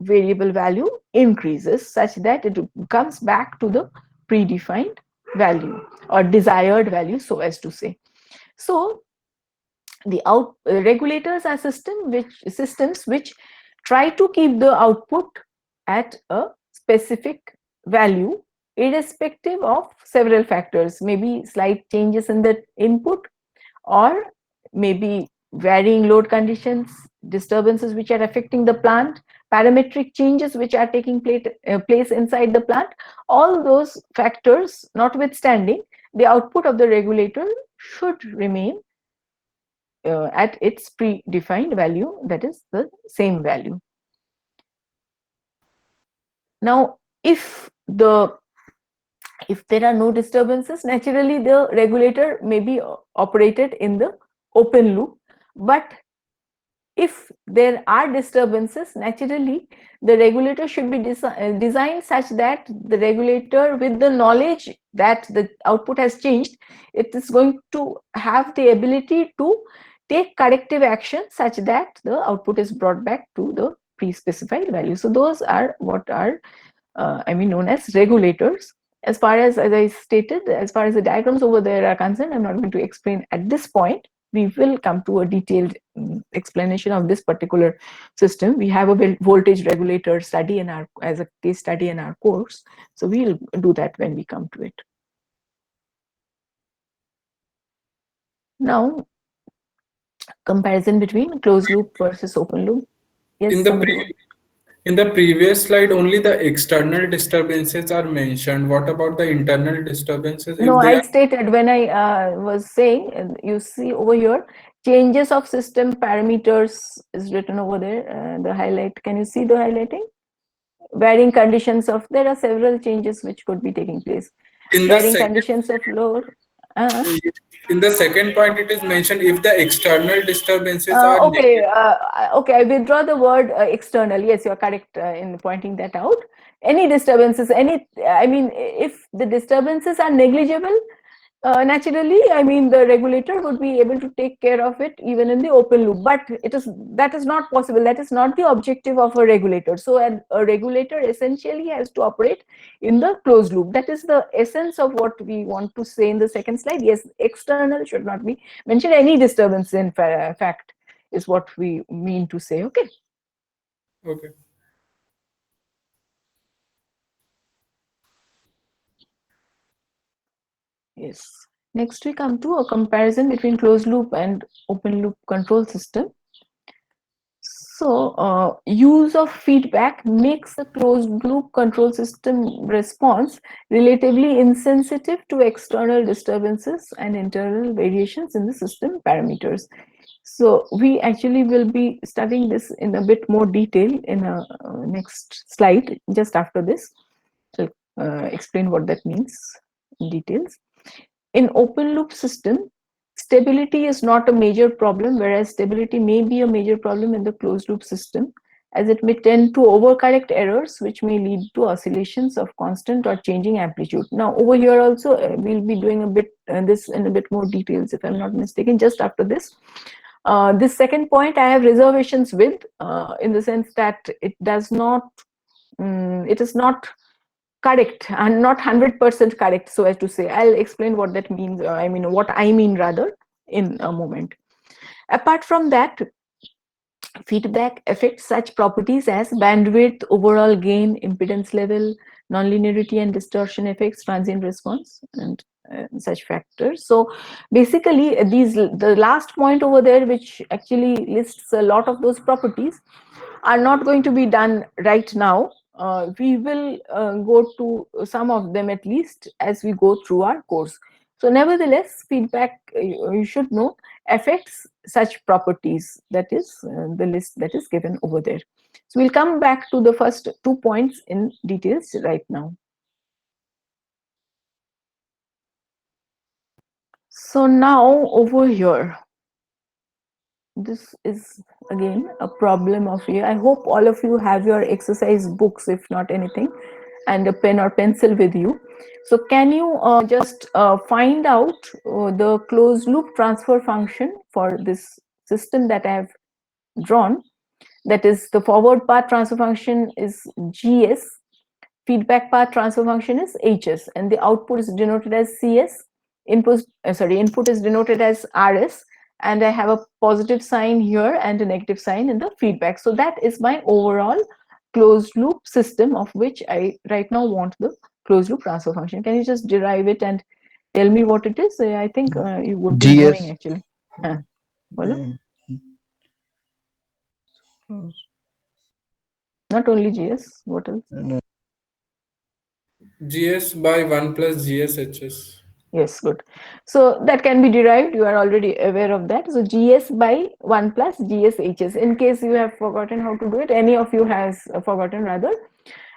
Speaker 1: variable value increases such that it comes back to the predefined value or desired value, so as to say. So the regulators are systems which try to keep the output at a specific value irrespective of several factors, maybe slight changes in the input, or maybe varying load conditions, disturbances which are affecting the plant, parametric changes which are taking place inside the plant. All those factors notwithstanding, the output of the regulator should remain at its predefined value, that is the same value. Now, if there are no disturbances, naturally the regulator may be operated in the open loop. But if there are disturbances, naturally the regulator should be designed such that the regulator, with the knowledge that the output has changed, it is going to have the ability to take corrective action such that the output is brought back to the pre-specified value. So those are what are known as regulators. As far as I stated, as far as the diagrams over there are concerned, I'm not going to explain at this point. We will come to a detailed explanation of this particular system. We have a voltage regulator study in our, as a case study in our course. So we'll do that when we come to it. Now, comparison between closed loop versus open loop. Yes,
Speaker 3: in the previous slide, only the external disturbances are mentioned. What about the internal disturbances?
Speaker 1: No, I stated when I was saying, you see over here, changes of system parameters is written over there, the highlight. Can you see the highlighting? Varying conditions of, there are several changes which could be taking place. Varying conditions of load.
Speaker 3: In the second point, it is mentioned if the external disturbances are
Speaker 1: Okay,
Speaker 3: negative.
Speaker 1: okay, I withdraw the word external. Yes, you're correct in pointing that out. Any disturbances, I mean, if the disturbances are negligible, naturally, I mean, the regulator would be able to take care of it even in the open loop, but that is not possible. That is not the objective of a regulator. So a regulator essentially has to operate in the closed loop. That is the essence of what we want to say in the second slide. Yes, external should not be mentioned. Any disturbance, in fact, is what we mean to say. Okay.
Speaker 3: Okay.
Speaker 1: Yes. Next, we come to a comparison between closed loop and open loop control system. So, use of feedback makes the closed loop control system response relatively insensitive to external disturbances and internal variations in the system parameters. So, we actually will be studying this in a bit more detail in a next slide just after this. I'll explain what that means in details. In open loop system, stability is not a major problem, whereas stability may be a major problem in the closed loop system, as it may tend to overcorrect errors, which may lead to oscillations of constant or changing amplitude. Now, over here also, we'll be doing a bit this in a bit more details, if I'm not mistaken, just after this. This second point I have reservations with, in the sense that it does not, it is not correct and not 100% correct, so as to say. I'll explain what that means, I mean what I mean rather, in a moment. Apart from that, feedback affects such properties as bandwidth, overall gain, impedance level, nonlinearity and distortion effects, transient response, and such factors. So basically the last point over there, which actually lists a lot of those properties, are not going to be done right now. We will go to some of them at least as we go through our course. So nevertheless, feedback, you should know, affects such properties. That is the list that is given over there. So we'll come back to the first 2 points in details right now. So now over here, this is again a problem of you. I hope all of you have your exercise books, if not anything, and a pen or pencil with you. So can you just find out the closed loop transfer function for this system that I have drawn? That is, the forward path transfer function is GS, feedback path transfer function is HS, and the output is denoted as CS. Input is denoted as RS, and I have a positive sign here and a negative sign in the feedback. So that is my overall closed loop system, of which I right now want the closed loop transfer function. Can you just derive it and tell me what it is? I think you would be knowing actually. Bolo? Not only GS, what else?
Speaker 3: GS by 1 plus GSHS.
Speaker 1: Yes, good. So that can be derived. You are already aware of that. So GS by 1 plus GSHS. In case you have forgotten how to do it, any of you has forgotten rather,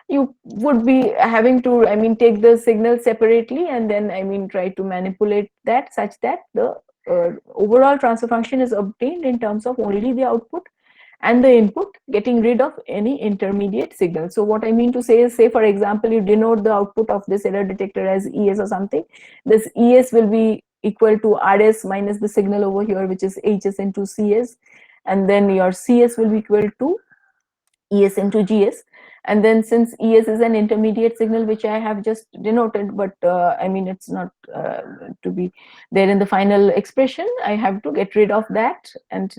Speaker 1: you would be having to, I mean, take the signal separately and then, I mean, try to manipulate that such that the overall transfer function is obtained in terms of only the output and the input, getting rid of any intermediate signal. So what I mean to say is, say for example, you denote the output of this error detector as ES or something. This ES will be equal to RS minus the signal over here, which is HS into CS, and then your CS will be equal to ES into GS. And then since ES is an intermediate signal, which I have just denoted, but I mean, it's not to be there in the final expression, I have to get rid of that and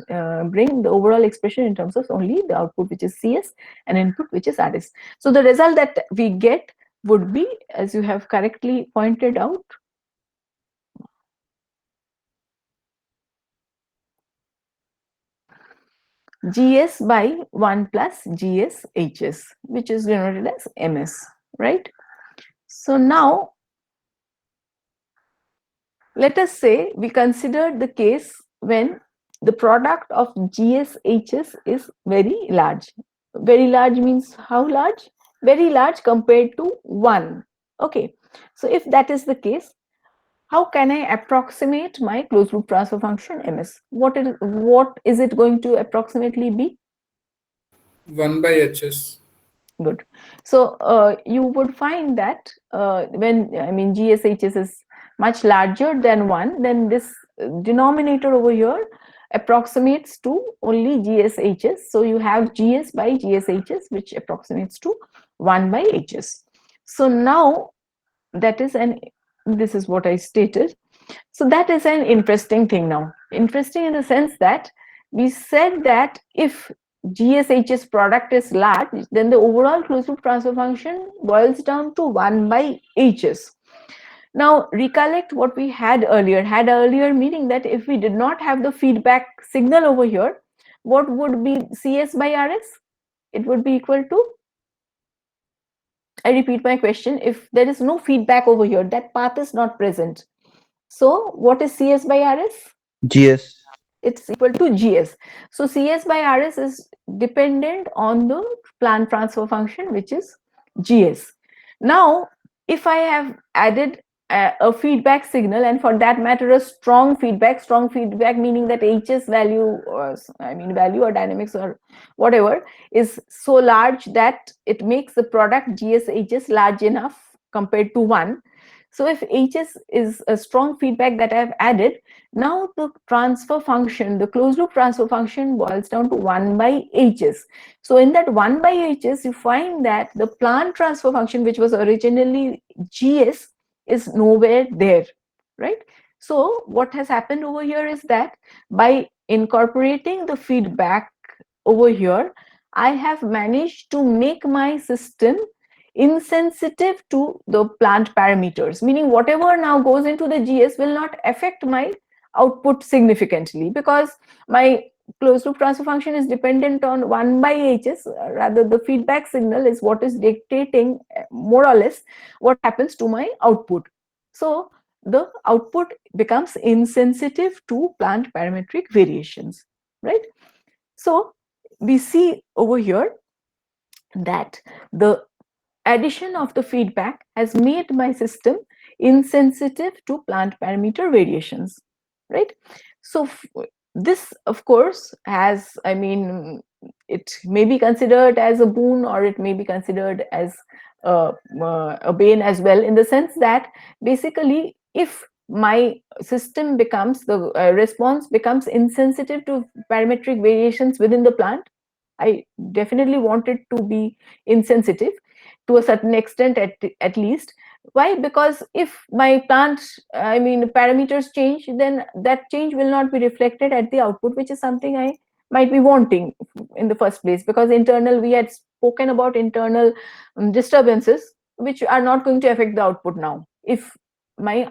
Speaker 1: bring the overall expression in terms of only the output, which is CS, and input, which is RS. So the result that we get would be, as you have correctly pointed out, GS by 1 plus GSHS, which is denoted as MS, right? So now, let us say we consider the case when the product of GSHS is very large. Very large means how large? Very large compared to 1. Okay, so if that is the case, how can I approximate my closed loop transfer function MS? What is it going to approximately be?
Speaker 3: 1 by HS.
Speaker 1: Good. So you would find that when GSHS is much larger than 1, then this denominator over here approximates to only GSHS. So you have GS by GSHS, which approximates to 1 by HS. So now this is what I stated. So that is an interesting thing now. Interesting in the sense that we said that if GSHS product is large, then the overall closed loop transfer function boils down to 1 by HS. Now recollect what we had earlier. Meaning that if we did not have the feedback signal over here, what would be CS by RS? It would be equal to, I repeat my question, if there is no feedback over here, that path is not present. So what is CS by RS?
Speaker 5: GS.
Speaker 1: It's equal to GS. So CS by RS is dependent on the plant transfer function, which is GS. Now, if I have added a feedback signal, and for that matter, a strong feedback meaning that HS value, or value or dynamics or whatever, is so large that it makes the product GSHS large enough compared to 1. So if HS is a strong feedback that I have added, now the transfer function, the closed loop transfer function boils down to 1 by HS. So in that 1 by HS, you find that the plant transfer function, which was originally GS, is nowhere there, right? So what has happened over here is that by incorporating the feedback over here, I have managed to make my system insensitive to the plant parameters, meaning whatever now goes into the GS will not affect my output significantly, because my closed loop transfer function is dependent on 1 by HS. Rather, the feedback signal is what is dictating more or less what happens to my output. So the output becomes insensitive to plant parametric variations, right? So we see over here that the addition of the feedback has made my system insensitive to plant parameter variations, right? So this, of course, has, it may be considered as a boon, or it may be considered as a bane as well, in the sense that basically if my system becomes, the response becomes insensitive to parametric variations within the plant, I definitely want it to be insensitive to a certain extent, at least. Why? Because if my plant parameters change, then that change will not be reflected at the output, which is something I might be wanting in the first place, because we had spoken about internal disturbances which are not going to affect the output now if my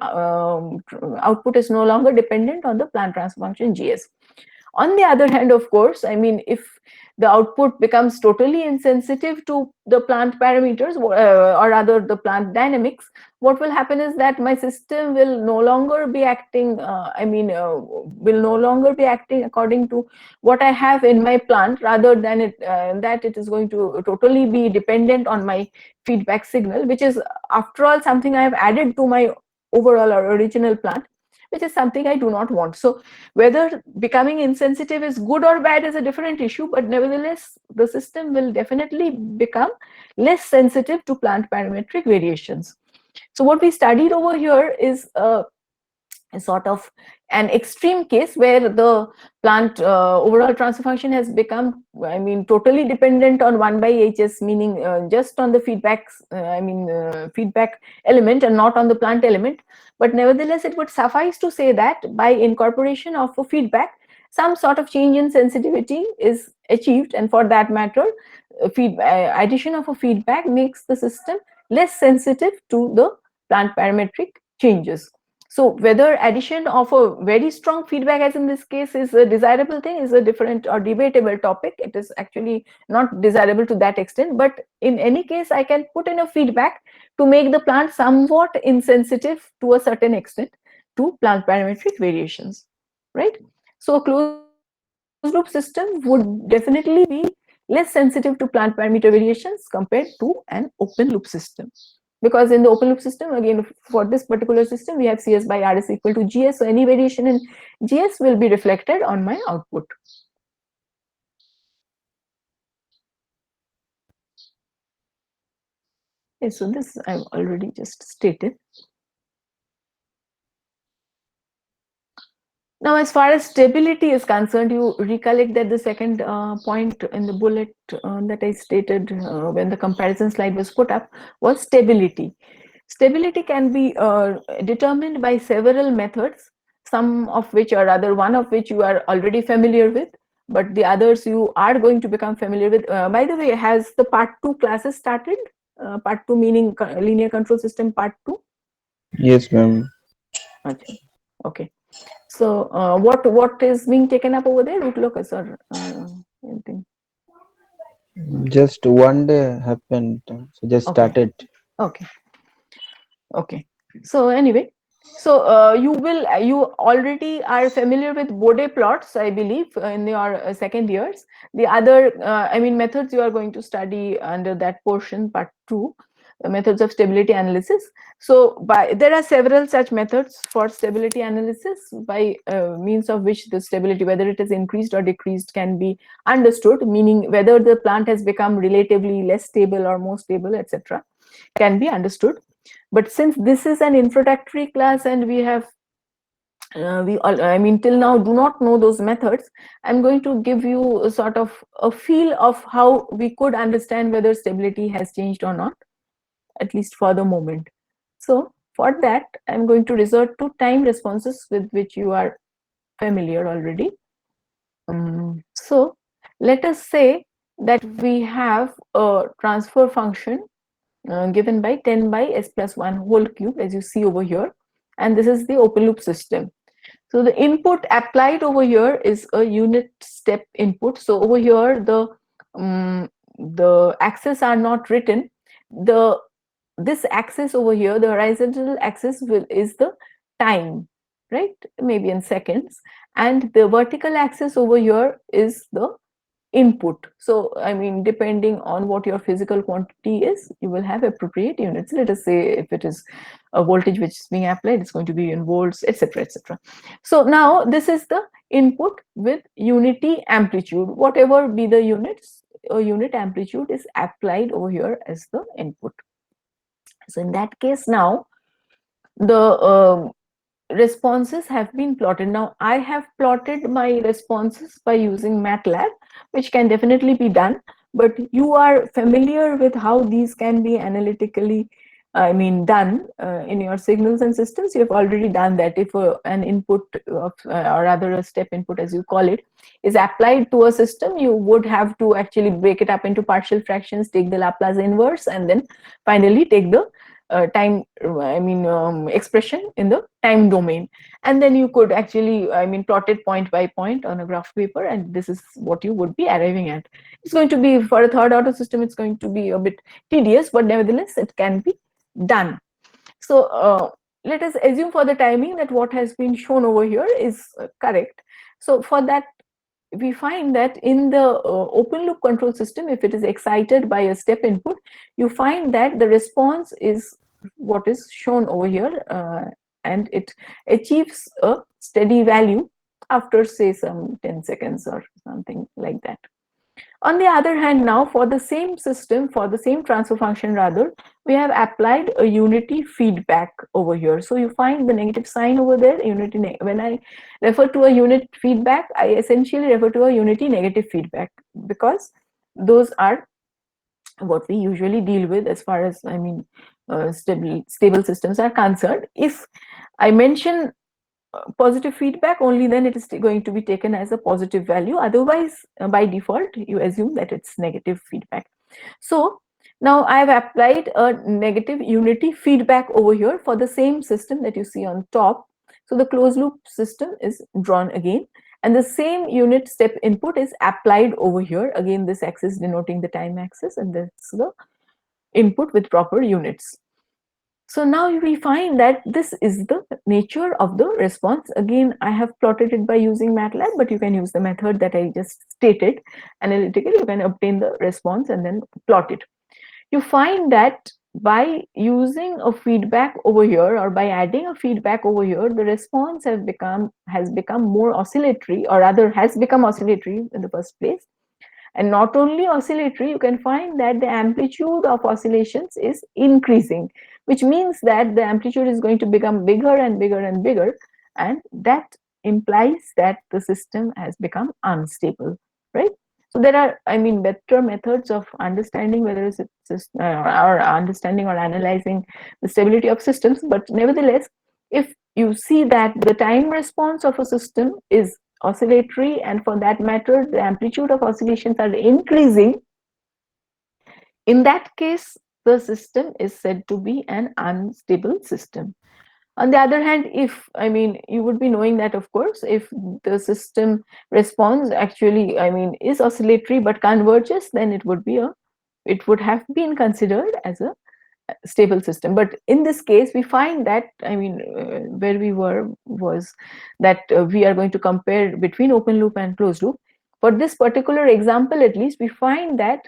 Speaker 1: output is no longer dependent on the plant transfer function GS. On the other hand, of course, if the output becomes totally insensitive to the plant parameters, or rather the plant dynamics, what will happen is that my system will no longer be acting, according to what I have in my plant, rather than that it is going to totally be dependent on my feedback signal, which is, after all, something I have added to my overall or original plant, which is something I do not want. So whether becoming insensitive is good or bad is a different issue, but nevertheless, the system will definitely become less sensitive to plant parametric variations. So what we studied over here is a sort of an extreme case where the plant overall transfer function has become, totally dependent on 1 by HS, meaning just on the feedback element and not on the plant element. But nevertheless, it would suffice to say that by incorporation of a feedback, some sort of change in sensitivity is achieved, and for that matter, addition of a feedback makes the system less sensitive to the plant parametric changes. So whether addition of a very strong feedback, as in this case, is a desirable thing is a different or debatable topic. It is actually not desirable to that extent, but in any case, I can put in a feedback to make the plant somewhat insensitive to a certain extent to plant parametric variations, right? So a closed loop system would definitely be less sensitive to plant parameter variations compared to an open loop system, because in the open loop system, again, for this particular system, we have CS by RS equal to GS. So any variation in GS will be reflected on my output. Okay, so this I've already just stated. Now, as far as stability is concerned, you recollect that the second point in the bullet that I stated when the comparison slide was put up was stability. Stability can be determined by several methods, some of which, or rather one of which you are already familiar with, but the others you are going to become familiar with. By the way, has the part 2 classes started? Part 2 meaning linear control system part 2?
Speaker 2: Yes, ma'am.
Speaker 1: Okay. Okay. So what is being taken up over there? Root locus or anything?
Speaker 2: Just one day happened, so just
Speaker 1: Okay.
Speaker 2: started.
Speaker 1: Okay. Okay. So anyway, so you already are familiar with Bode plots, I believe, in your second years. The other, I mean, methods you are going to study under that portion, part 2, methods of stability analysis. So there are several such methods for stability analysis by means of which the stability, whether it is increased or decreased, can be understood, meaning whether the plant has become relatively less stable or more stable, etc., can be understood. But since this is an introductory class and we have I mean, till now do not know those methods, I'm going to give you a sort of a feel of how we could understand whether stability has changed or not, at least for the moment. So for that, I'm going to resort to time responses with which you are familiar already. So let us say that we have a transfer function given by 10 by s plus 1 whole cube, as you see over here, and this is the open loop system. So the input applied over here is a unit step input. So over here the axes are not written. This axis over here, the horizontal axis is the time, right? Maybe in seconds, and the vertical axis over here is the input. So I mean, depending on what your physical quantity is, you will have appropriate units. Let us say if it is a voltage which is being applied, it's going to be in volts, etc., etc. So now this is the input with unity amplitude. Whatever be the units, a unit amplitude is applied over here as the input. So in that case, now the responses have been plotted. Now I have plotted my responses by using MATLAB, which can definitely be done, but you are familiar with how these can be analytically done in your signals and systems. You have already done that. If an input of, or rather a step input as you call it, is applied to a system, you would have to actually break it up into partial fractions, take the Laplace inverse, and then finally take the time expression in the time domain, and then you could actually plot it point by point on a graph paper, and this is what you would be arriving at. It's going to be, for a third order system, it's going to be a bit tedious, but nevertheless it can be done. So let us assume for the timing that what has been shown over here is correct. So for that, we find that in the open loop control system, if it is excited by a step input, you find that the response is what is shown over here, and it achieves a steady value after, say, some 10 seconds or something like that. On the other hand, now for the same system, for the same transfer function rather, we have applied a unity feedback over here. So you find the negative sign over there, unity. When I refer to a unit feedback, I essentially refer to a unity negative feedback, because those are what we usually deal with as far as stable systems are concerned. If I mention positive feedback, only then it is going to be taken as a positive value. Otherwise, by default, you assume that it's negative feedback. So now I have applied a negative unity feedback over here for the same system that you see on top. So the closed loop system is drawn again, and the same unit step input is applied over here. Again, this axis denoting the time axis, and that's the input with proper units. So now we find that this is the nature of the response. Again, I have plotted it by using MATLAB, but you can use the method that I just stated. Analytically, you can obtain the response and then plot it. You find that by using a feedback over here, or by adding a feedback over here, the response has become more oscillatory, or rather has become oscillatory in the first place. And not only oscillatory, you can find that the amplitude of oscillations is increasing, which means that the amplitude is going to become bigger and bigger and bigger, and that implies that the system has become unstable, right? So there are, I mean, better methods of understanding whether it's or understanding or analyzing the stability of systems, but nevertheless, if you see that the time response of a system is oscillatory, and for that matter the amplitude of oscillations are increasing, in that case the system is said to be an unstable system. On the other hand, if, I mean, you would be knowing that, of course, if the system response actually, I mean, is oscillatory but converges, then it would have been considered as a stable system. But in this case, we find that, I mean, where we were was that we are going to compare between open loop and closed loop. For this particular example, at least, we find that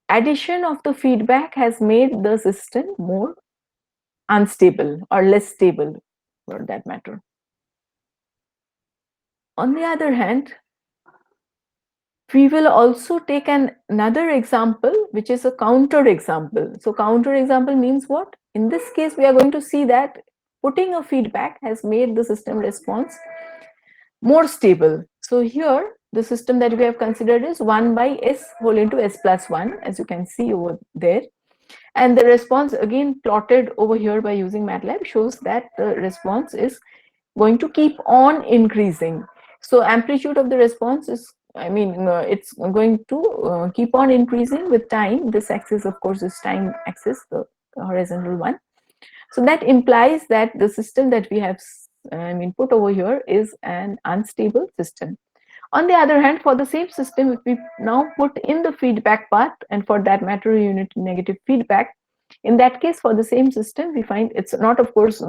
Speaker 1: addition of the feedback has made the system more unstable, or less stable for that matter. On the other hand, we will also take another example, which is a counter example. So counter example means what? In this case, we are going to see that putting a feedback has made the system response more stable. So here, the system that we have considered is 1 by s whole into s plus 1, as you can see over there. And the response, again plotted over here by using MATLAB, shows that the response is going to keep on increasing. So amplitude of the response is, I mean, it's going to keep on increasing with time. This axis, of course, is time axis, the horizontal one. So that implies that the system that we have, I mean, put over here is an unstable system. On the other hand, for the same system, if we now put in the feedback path, and for that matter, unit negative feedback, in that case, for the same system, we find it's not, of course,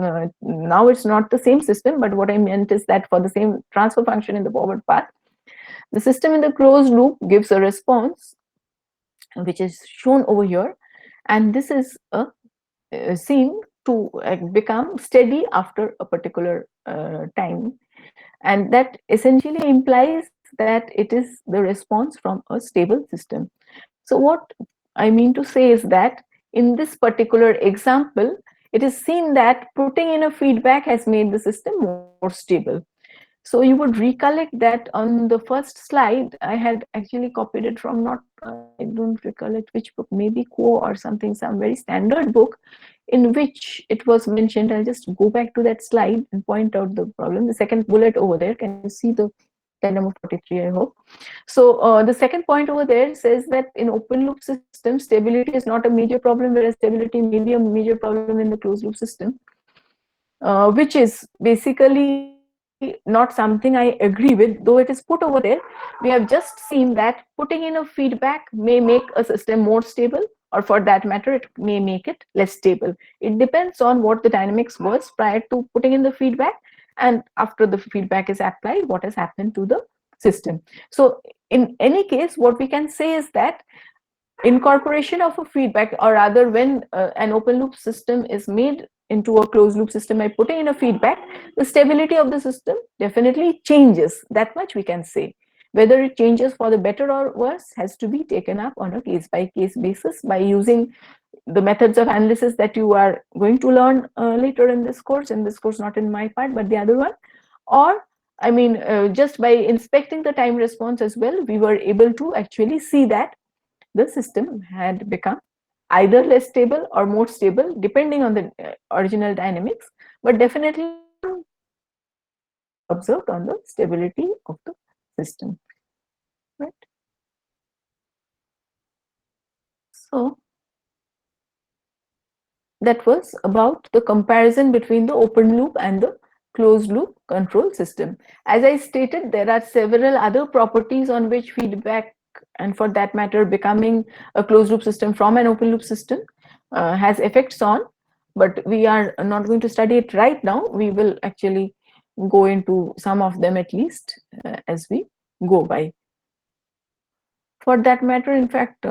Speaker 1: now it's not the same system, but what I meant is that for the same transfer function in the forward path, the system in the closed loop gives a response, which is shown over here, and this is seen to become steady after a particular time. And that essentially implies that it is the response from a stable system. So what I mean to say is that in this particular example, it is seen that putting in a feedback has made the system more stable. So you would recollect that on the first slide, I had actually copied it from, not, I don't recollect which book, maybe Quo or something, some very standard book, in which it was mentioned. I'll just go back to that slide and point out the problem. The second bullet over there, can you see the slide number 43, I hope. So the second point over there says that in open loop system, stability is not a major problem, whereas stability may be a major problem in the closed loop system, which is basically not something I agree with, though it is put over there. We have just seen that putting in a feedback may make a system more stable, or for that matter, it may make it less stable. It depends on what the dynamics was prior to putting in the feedback, and after the feedback is applied, what has happened to the system. So in any case, what we can say is that incorporation of a feedback, or rather when an open loop system is made into a closed loop system by putting in a feedback, the stability of the system definitely changes. That much we can say. Whether it changes for the better or worse has to be taken up on a case-by-case basis by using the methods of analysis that you are going to learn later in this course, not in my part, but the other one. Or, I mean, just by inspecting the time response as well, we were able to actually see that the system had become either less stable or more stable, depending on the original dynamics, but definitely observed on the stability of the system, right? So that was about the comparison between the open loop and the closed loop control system. As I stated, there are several other properties on which feedback, and for that matter becoming a closed loop system from an open loop system, has effects on, but we are not going to study it right now. We will actually go into some of them at least as we go by. For that matter, in fact,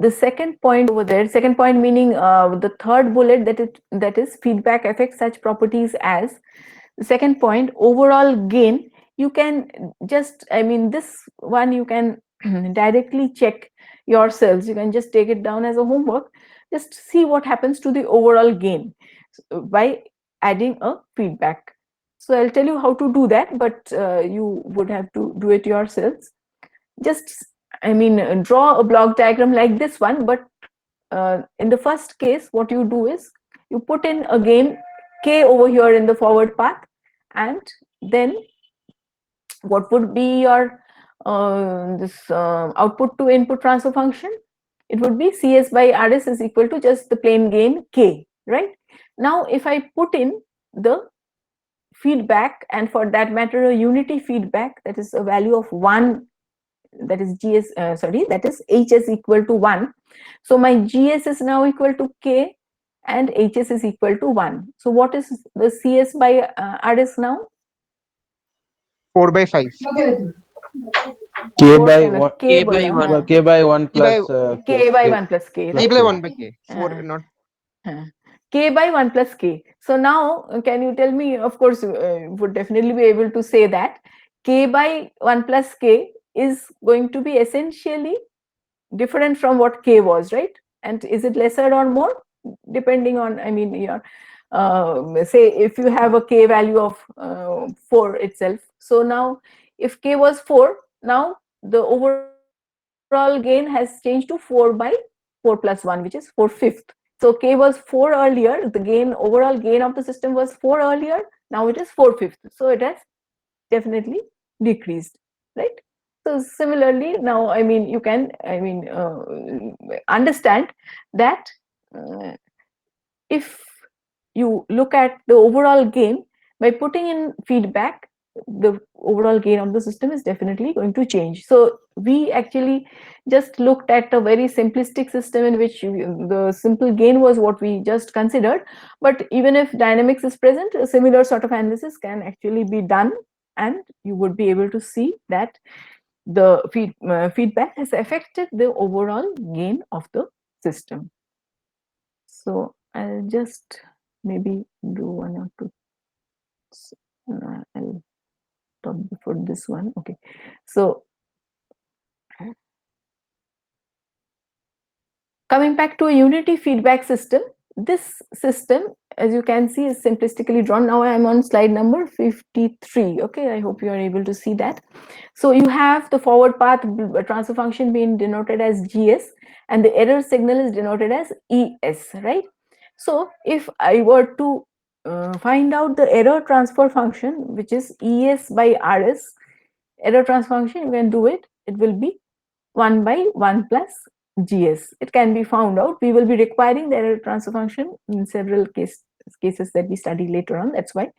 Speaker 1: the second point over there, second point meaning the third bullet, that is feedback affects such properties as. The second point, overall gain, you can just, I mean, this one you can directly check yourselves. You can just take it down as a homework. Just see what happens to the overall gain by adding a feedback. So I'll tell you how to do that, but you would have to do it yourselves. Just, I mean, draw a block diagram like this one, but in the first case, what you do is you put in a gain k over here in the forward path, and then what would be your output to input transfer function? It would be Cs by Rs is equal to just the plain gain k, right? Now, if I put in the feedback, and for that matter a unity feedback, that is a value of 1, that is gs that is hs equal to 1. So my gs is now equal to k and hs is equal to 1. So what is the Cs by Rs now?
Speaker 8: 4 by 5.
Speaker 2: K
Speaker 1: Four
Speaker 2: by
Speaker 1: seven,
Speaker 2: one.
Speaker 5: K by one.
Speaker 2: K by 1
Speaker 8: K by-
Speaker 2: plus
Speaker 1: k by 1 plus k,
Speaker 2: plus
Speaker 8: K
Speaker 1: right?
Speaker 8: by
Speaker 2: K.
Speaker 8: 1 by K. 4 not.
Speaker 1: K by 1 plus k. So now can you tell me, of course would definitely be able to say that k by 1 plus k is going to be essentially different from what k was, right? And is it lesser or more, depending on, I mean, your say if you have a k value of 4 itself. So now if k was 4, now the overall gain has changed to 4 by 4 plus 1, which is 4/5. So k was 4 earlier, the gain, overall gain of the system was 4 earlier, now it is 4/5. So it has definitely decreased, right? So similarly, now, I mean, you can, I mean, understand that if you look at the overall gain, by putting in feedback, the overall gain of the system is definitely going to change. So we actually just looked at a very simplistic system in which the simple gain was what we just considered. But even if dynamics is present, a similar sort of analysis can actually be done, and you would be able to see that the feedback has affected the overall gain of the system. So I'll just maybe do one or two. I'll talk before this one. Okay, so coming back to a unity feedback system, this system, as you can see, is simplistically drawn. Now I am on slide number 53. Okay, I hope you are able to see that. So you have the forward path transfer function being denoted as GS, and the error signal is denoted as ES, right? So if I were to find out the error transfer function, which is ES by RS, error transfer function, you can do it. It will be 1 by 1 plus GS. It can be found out. We will be requiring the error transfer function in several cases that we study later on. That's why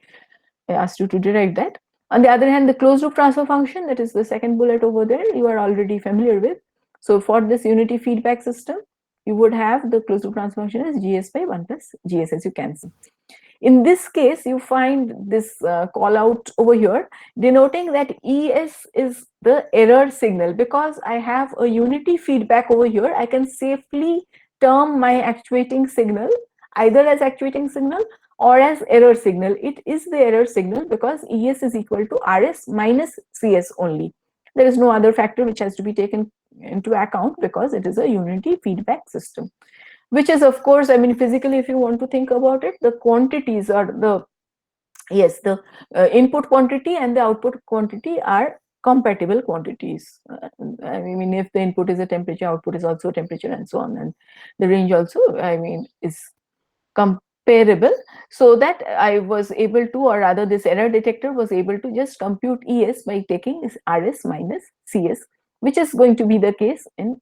Speaker 1: I asked you to derive that. On the other hand, the closed loop transfer function, that is the second bullet over there, you are already familiar with. So for this unity feedback system, you would have the closed loop transfer function as GS by 1 plus GS, as you can see. In this case, you find this call out over here denoting that ES is the error signal. Because I have a unity feedback over here, I can safely term my actuating signal either as actuating signal or as error signal. It is the error signal because ES is equal to RS minus CS only. There is no other factor which has to be taken into account because it is a unity feedback system. Which is, of course, I mean, physically, if you want to think about it, the quantities are the, yes, the input quantity and the output quantity are compatible quantities. I mean, if the input is a temperature, output is also a temperature, and so on. And the range also, I mean, is comparable. So that I was able to, or rather this error detector was able to just compute ES by taking RS minus CS, which is going to be the case in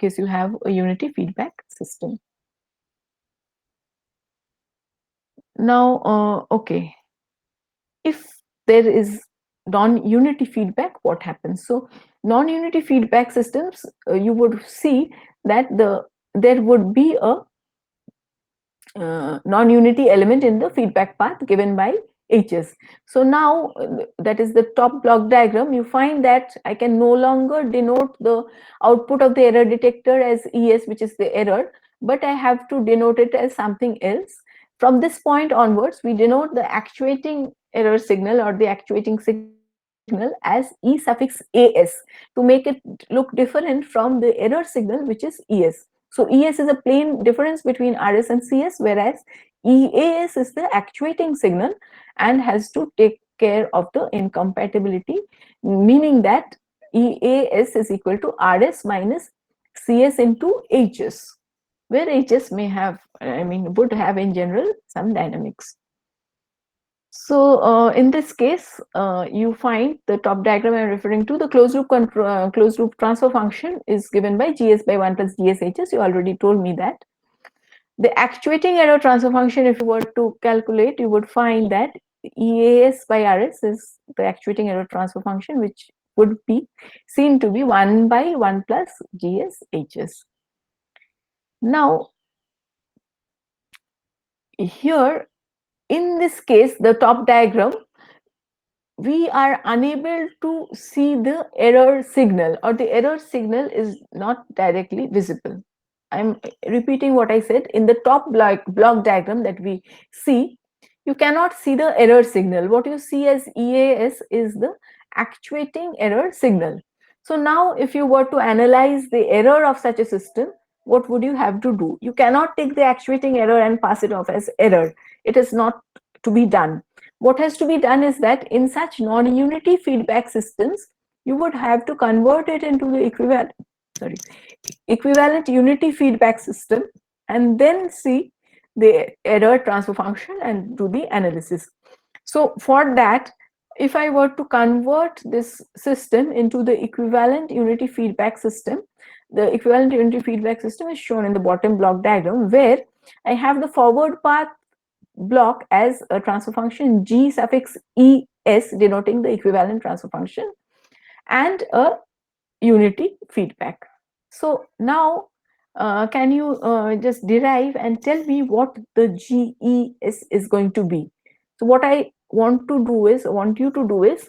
Speaker 1: case you have a unity feedback system. Now, okay, if there is non-unity feedback, what happens? So non-unity feedback systems, you would see that there would be a non-unity element in the feedback path given by Hs. So now that is the top block diagram. You find that I can no longer denote the output of the error detector as Es, which is the error, but I have to denote it as something else. From this point onwards, we denote the actuating error signal or the actuating signal as E suffix As to make it look different from the error signal, which is Es. So Es is a plain difference between Rs and Cs, whereas EAS is the actuating signal and has to take care of the incompatibility, meaning that EAS is equal to Rs minus Cs into Hs, where Hs may have, would have in general some dynamics. So in this case, you find the top diagram I'm referring to, the closed loop transfer function is given by Gs by 1 plus GSHs. You already told me that. The actuating error transfer function, if you were to calculate, you would find that EAS by Rs is the actuating error transfer function, which would be seen to be 1 by 1 plus GSHs. Now, here, in this case, the top diagram, we are unable to see the error signal, or the error signal is not directly visible. I'm repeating what I said. In the top block diagram that we see, you cannot see the error signal. What you see as EAS is the actuating error signal. So now if you were to analyze the error of such a system, what would you have to do? You cannot take the actuating error and pass it off as error. It is not to be done. What has to be done is that in such non-unity feedback systems, you would have to convert it into the equivalent unity feedback system and then see the error transfer function and do the analysis. So for that, if I were to convert this system into the equivalent unity feedback system, the equivalent unity feedback system is shown in the bottom block diagram, where I have the forward path block as a transfer function G suffix ES denoting the equivalent transfer function and a unity feedback. So now can you just derive and tell me what the GES is going to be? So what I want you to do is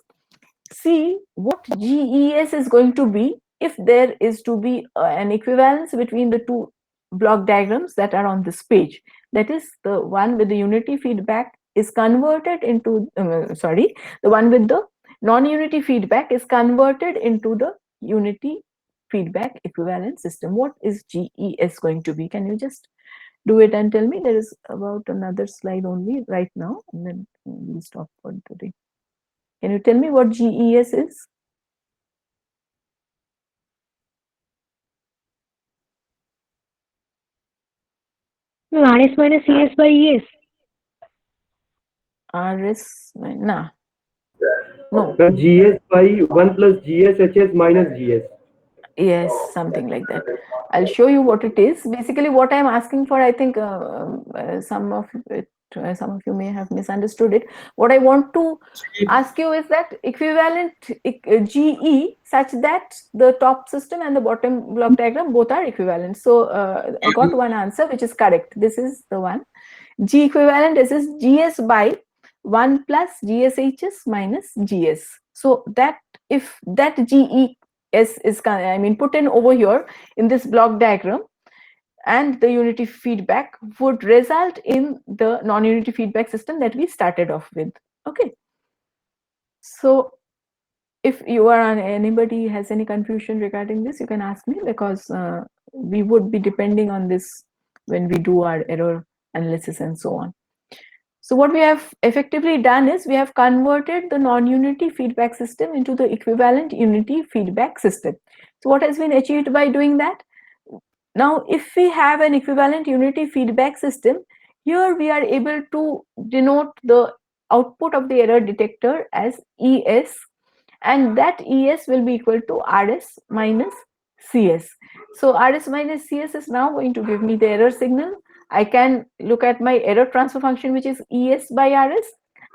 Speaker 1: see what GES is going to be if there is to be an equivalence between the two block diagrams that are on this page. That is, the one with the unity feedback is converted into, the one with the non-unity feedback is converted into the unity feedback equivalent system. What is GES going to be? Can you just do it and tell me? There is about another slide only right now, and then we'll stop for today. Can you tell me what GES is?
Speaker 7: No, Rs minus Cs by Es.
Speaker 1: RS, nah. No.
Speaker 6: The GS by 1 plus GSHS minus GS.
Speaker 1: Yes, something like that. I'll show you what it is. Basically, what I'm asking for, I think some of you may have misunderstood it. What I want to ask you is that equivalent GE such that the top system and the bottom block diagram both are equivalent. So I got one answer which is correct. This is the one. G equivalent is GS by 1 plus GSHS minus GS. So that if that GE is put in over here in this block diagram, and the unity feedback would result in the non-unity feedback system that we started off with. Okay. So if you are on, anybody has any confusion regarding this, you can ask me, because we would be depending on this when we do our error analysis and so on. So what we have effectively done is we have converted the non-unity feedback system into the equivalent unity feedback system. So what has been achieved by doing that? Now, if we have an equivalent unity feedback system, here we are able to denote the output of the error detector as ES, and that ES will be equal to RS minus CS. So RS minus CS is now going to give me the error signal. I can look at my error transfer function, which is ES by RS,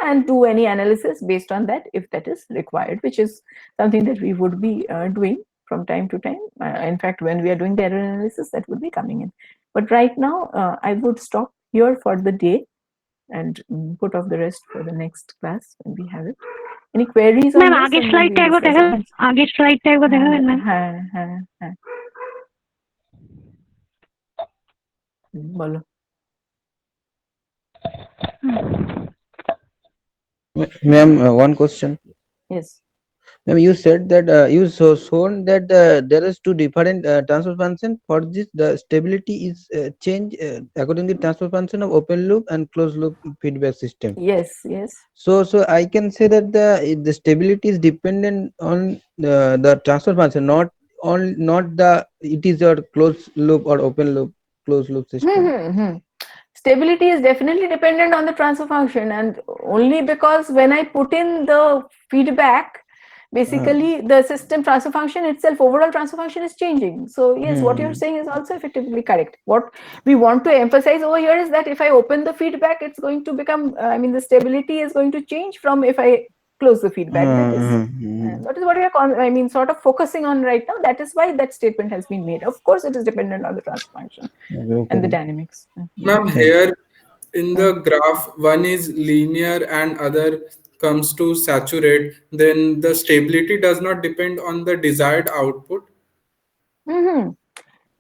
Speaker 1: and do any analysis based on that if that is required, which is something that we would be doing from time to time. In fact, when we are doing the error analysis, that would be coming in. But right now, I would stop here for the day. and put off the rest for the next class when we have it. Any queries on
Speaker 7: ma'am
Speaker 1: this?
Speaker 7: আগের
Speaker 1: And then
Speaker 7: স্লাইডটা
Speaker 1: we'll
Speaker 7: একবার
Speaker 1: discuss
Speaker 7: দেখাবেন,
Speaker 1: it.
Speaker 7: আগের স্লাইডটা একবার দেখাবেন ma'am.
Speaker 1: হ্যাঁ হ্যাঁ হ্যাঁ বলো।
Speaker 9: Ma'am, one question.
Speaker 1: Yes.
Speaker 9: Ma'am, you said that shown that there is two different transfer function for this. The stability is changed according to transfer function of open loop and closed loop feedback system.
Speaker 1: Yes, yes.
Speaker 9: So I can say that the stability is dependent on the transfer function, not the it is your closed loop or open loop closed loop system.
Speaker 1: Stability is definitely dependent on the transfer function, and only because when I put in the feedback, basically the system transfer function itself, overall transfer function is changing. So yes, what you're saying is also effectively correct. What we want to emphasize over here is that if I open the feedback, it's going to become, the stability is going to change from if I close the feedback. That is what we are sort of focusing on right now. That is why that statement has been made. Of course, it is dependent on the transfer function and the dynamics.
Speaker 3: Ma'am, here in the graph, one is linear and other comes to saturate, then the stability does not depend on the desired output.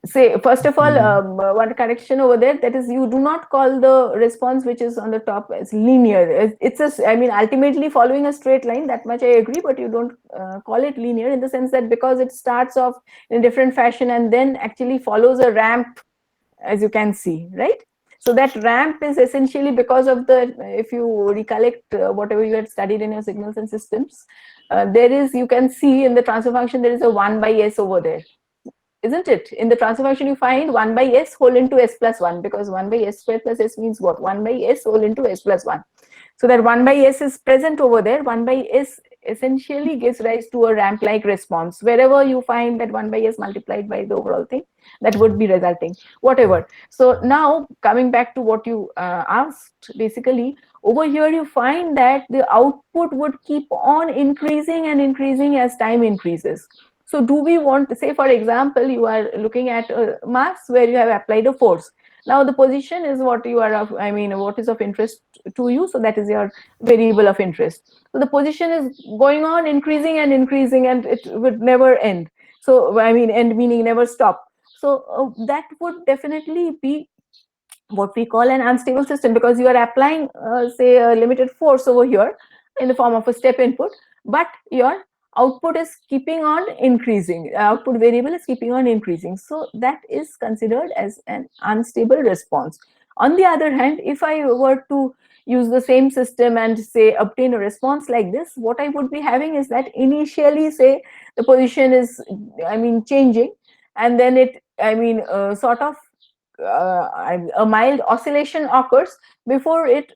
Speaker 1: Say, first of all, one correction over there, that is, you do not call the response which is on the top as linear. It's ultimately following a straight line, that much I agree, but you don't call it linear in the sense that because it starts off in a different fashion and then actually follows a ramp, as you can see, right? So that ramp is essentially because of the, if you recollect whatever you had studied in your signals and systems, there is, you can see in the transfer function, there is a 1 by s over there. Isn't it? In the transfer function, you find 1 by s whole into s plus 1, because 1 by s square plus s means what? 1 by s whole into s plus 1. So that 1 by s is present over there. 1 by s essentially gives rise to a ramp-like response. Wherever you find that 1 by s multiplied by the overall thing, that would be resulting, whatever. So now, coming back to what you asked, basically, over here you find that the output would keep on increasing and increasing as time increases. So do we want to say, for example, you are looking at a mass where you have applied a force. Now the position is what you are of, what is of interest to you. So that is your variable of interest. So the position is going on increasing and increasing, and it would never end. So end meaning never stop. So that would definitely be what we call an unstable system, because you are applying say a limited force over here in the form of a step input, but your output is keeping on increasing, output variable is keeping on increasing. So that is considered as an unstable response. On the other hand, if I were to use the same system and say obtain a response like this, what I would be having is that initially, say, the position is changing, and then it sort of a mild oscillation occurs before it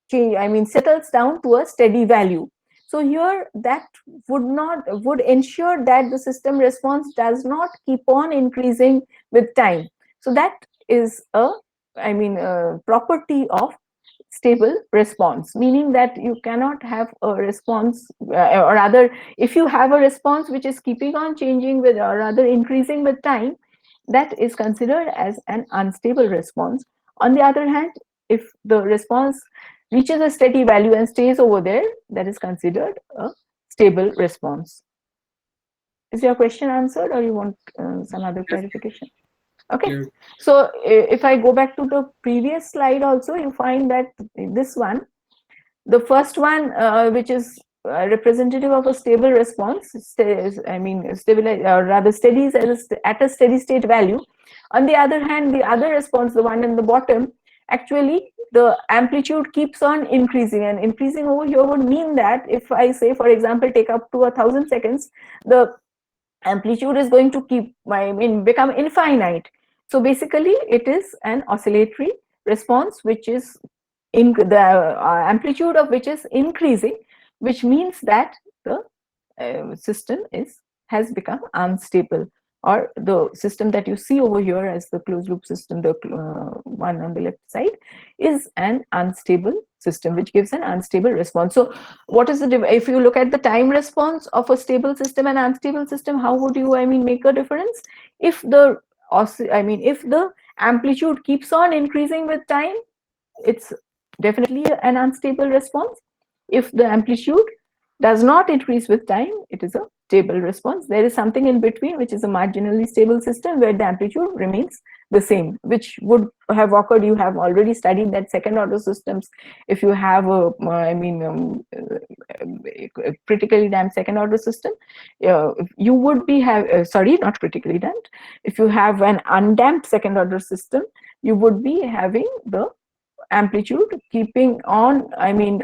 Speaker 1: settles down to a steady value. So here that would ensure that the system response does not keep on increasing with time. So that is a property of stable response, meaning that you cannot have a response, or rather, if you have a response which is keeping on changing with, or rather increasing with time, that is considered as an unstable response. On the other hand, if the response reaches a steady value and stays over there, that is considered a stable response. Is your question answered, or you want some other clarification? Okay, so if I go back to the previous slide also, you find that this one, the first one, which is representative of a stable response, stabilize, or rather steadies at a steady state value. On the other hand, the other response, the one in the bottom, actually the amplitude keeps on increasing, and increasing over here would mean that if I say, for example, take up to 1,000 seconds, the amplitude is going to keep become infinite. So basically it is an oscillatory response, which is in the amplitude of which is increasing, which means that the system has become unstable, or the system that you see over here as the closed loop system, the one on the left side, is an unstable system, which gives an unstable response. So what is the, if you look at the time response of a stable system and unstable system, how would you make a difference? If the if the amplitude keeps on increasing with time, it's definitely an unstable response. If the amplitude does not increase with time, it is a stable response. There is something in between, which is a marginally stable system where the amplitude remains the same, which would have occurred. You have already studied that second order systems. If you have a, a critically damped second order system, you would be sorry, not critically damped. If you have an undamped second order system, you would be having the amplitude keeping on,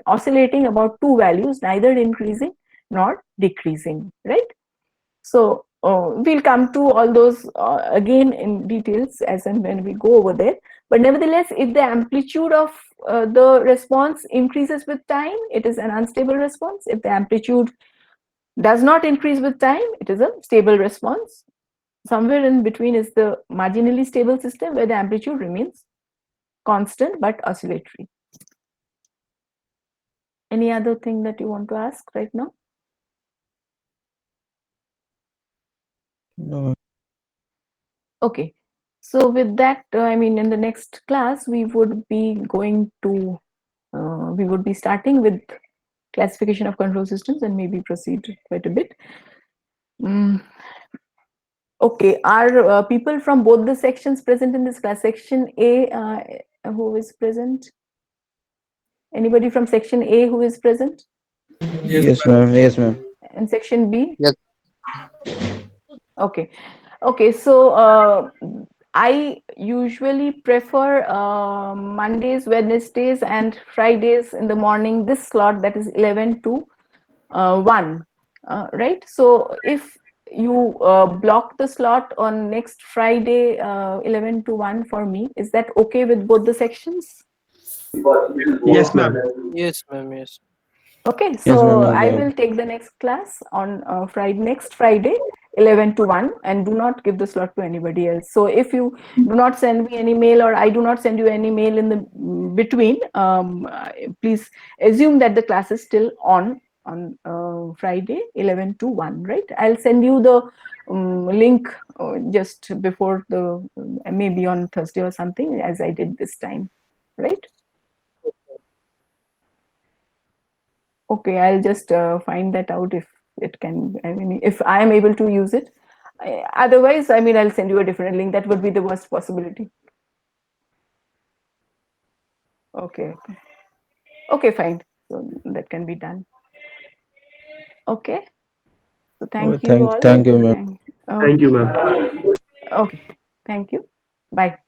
Speaker 1: oscillating about two values, neither increasing nor decreasing, right? So we'll come to all those again in details as and when we go over there. But nevertheless, if the amplitude of the response increases with time, it is an unstable response. If the amplitude does not increase with time, it is a stable response. Somewhere in between is the marginally stable system where the amplitude remains constant but oscillatory. Any other thing that you want to ask right now?
Speaker 9: No.
Speaker 1: Okay. So with that, in the next class, we would be going to, we would be starting with classification of control systems and maybe proceed quite a bit. Okay, are people from both the sections present in this class? Section A, who is present? Anybody from section A who is present?
Speaker 9: Yes, ma'am. Yes, ma'am.
Speaker 1: And section B?
Speaker 5: Yes.
Speaker 1: Okay. Okay, so I usually prefer Mondays, Wednesdays, and Fridays in the morning, this slot, that is 11 to 1, right? So if you block the slot on next Friday, 11 to 1 for me, is that okay with both the sections?
Speaker 6: Yes, ma'am.
Speaker 5: Yes, ma'am. Yes.
Speaker 1: Okay,
Speaker 9: Yes,
Speaker 1: so
Speaker 9: ma'am.
Speaker 1: I will take the next class on next Friday, 11 to 1, and do not give the slot to anybody else. So if you do not send me any mail, or I do not send you any mail in the between, please assume that the class is still on Friday, 11 to 1, right? I'll send you the link just before the, maybe on Thursday or something, as I did this time, right? Okay, I'll just find that out if it can, if I am able to use it. Otherwise, I'll send you a different link. That would be the worst possibility. Okay. Okay, fine. So that can be done. Okay. So thank you all.
Speaker 9: Thank you, ma'am.
Speaker 6: Thank you, ma'am.
Speaker 1: Okay. Thank you. Bye.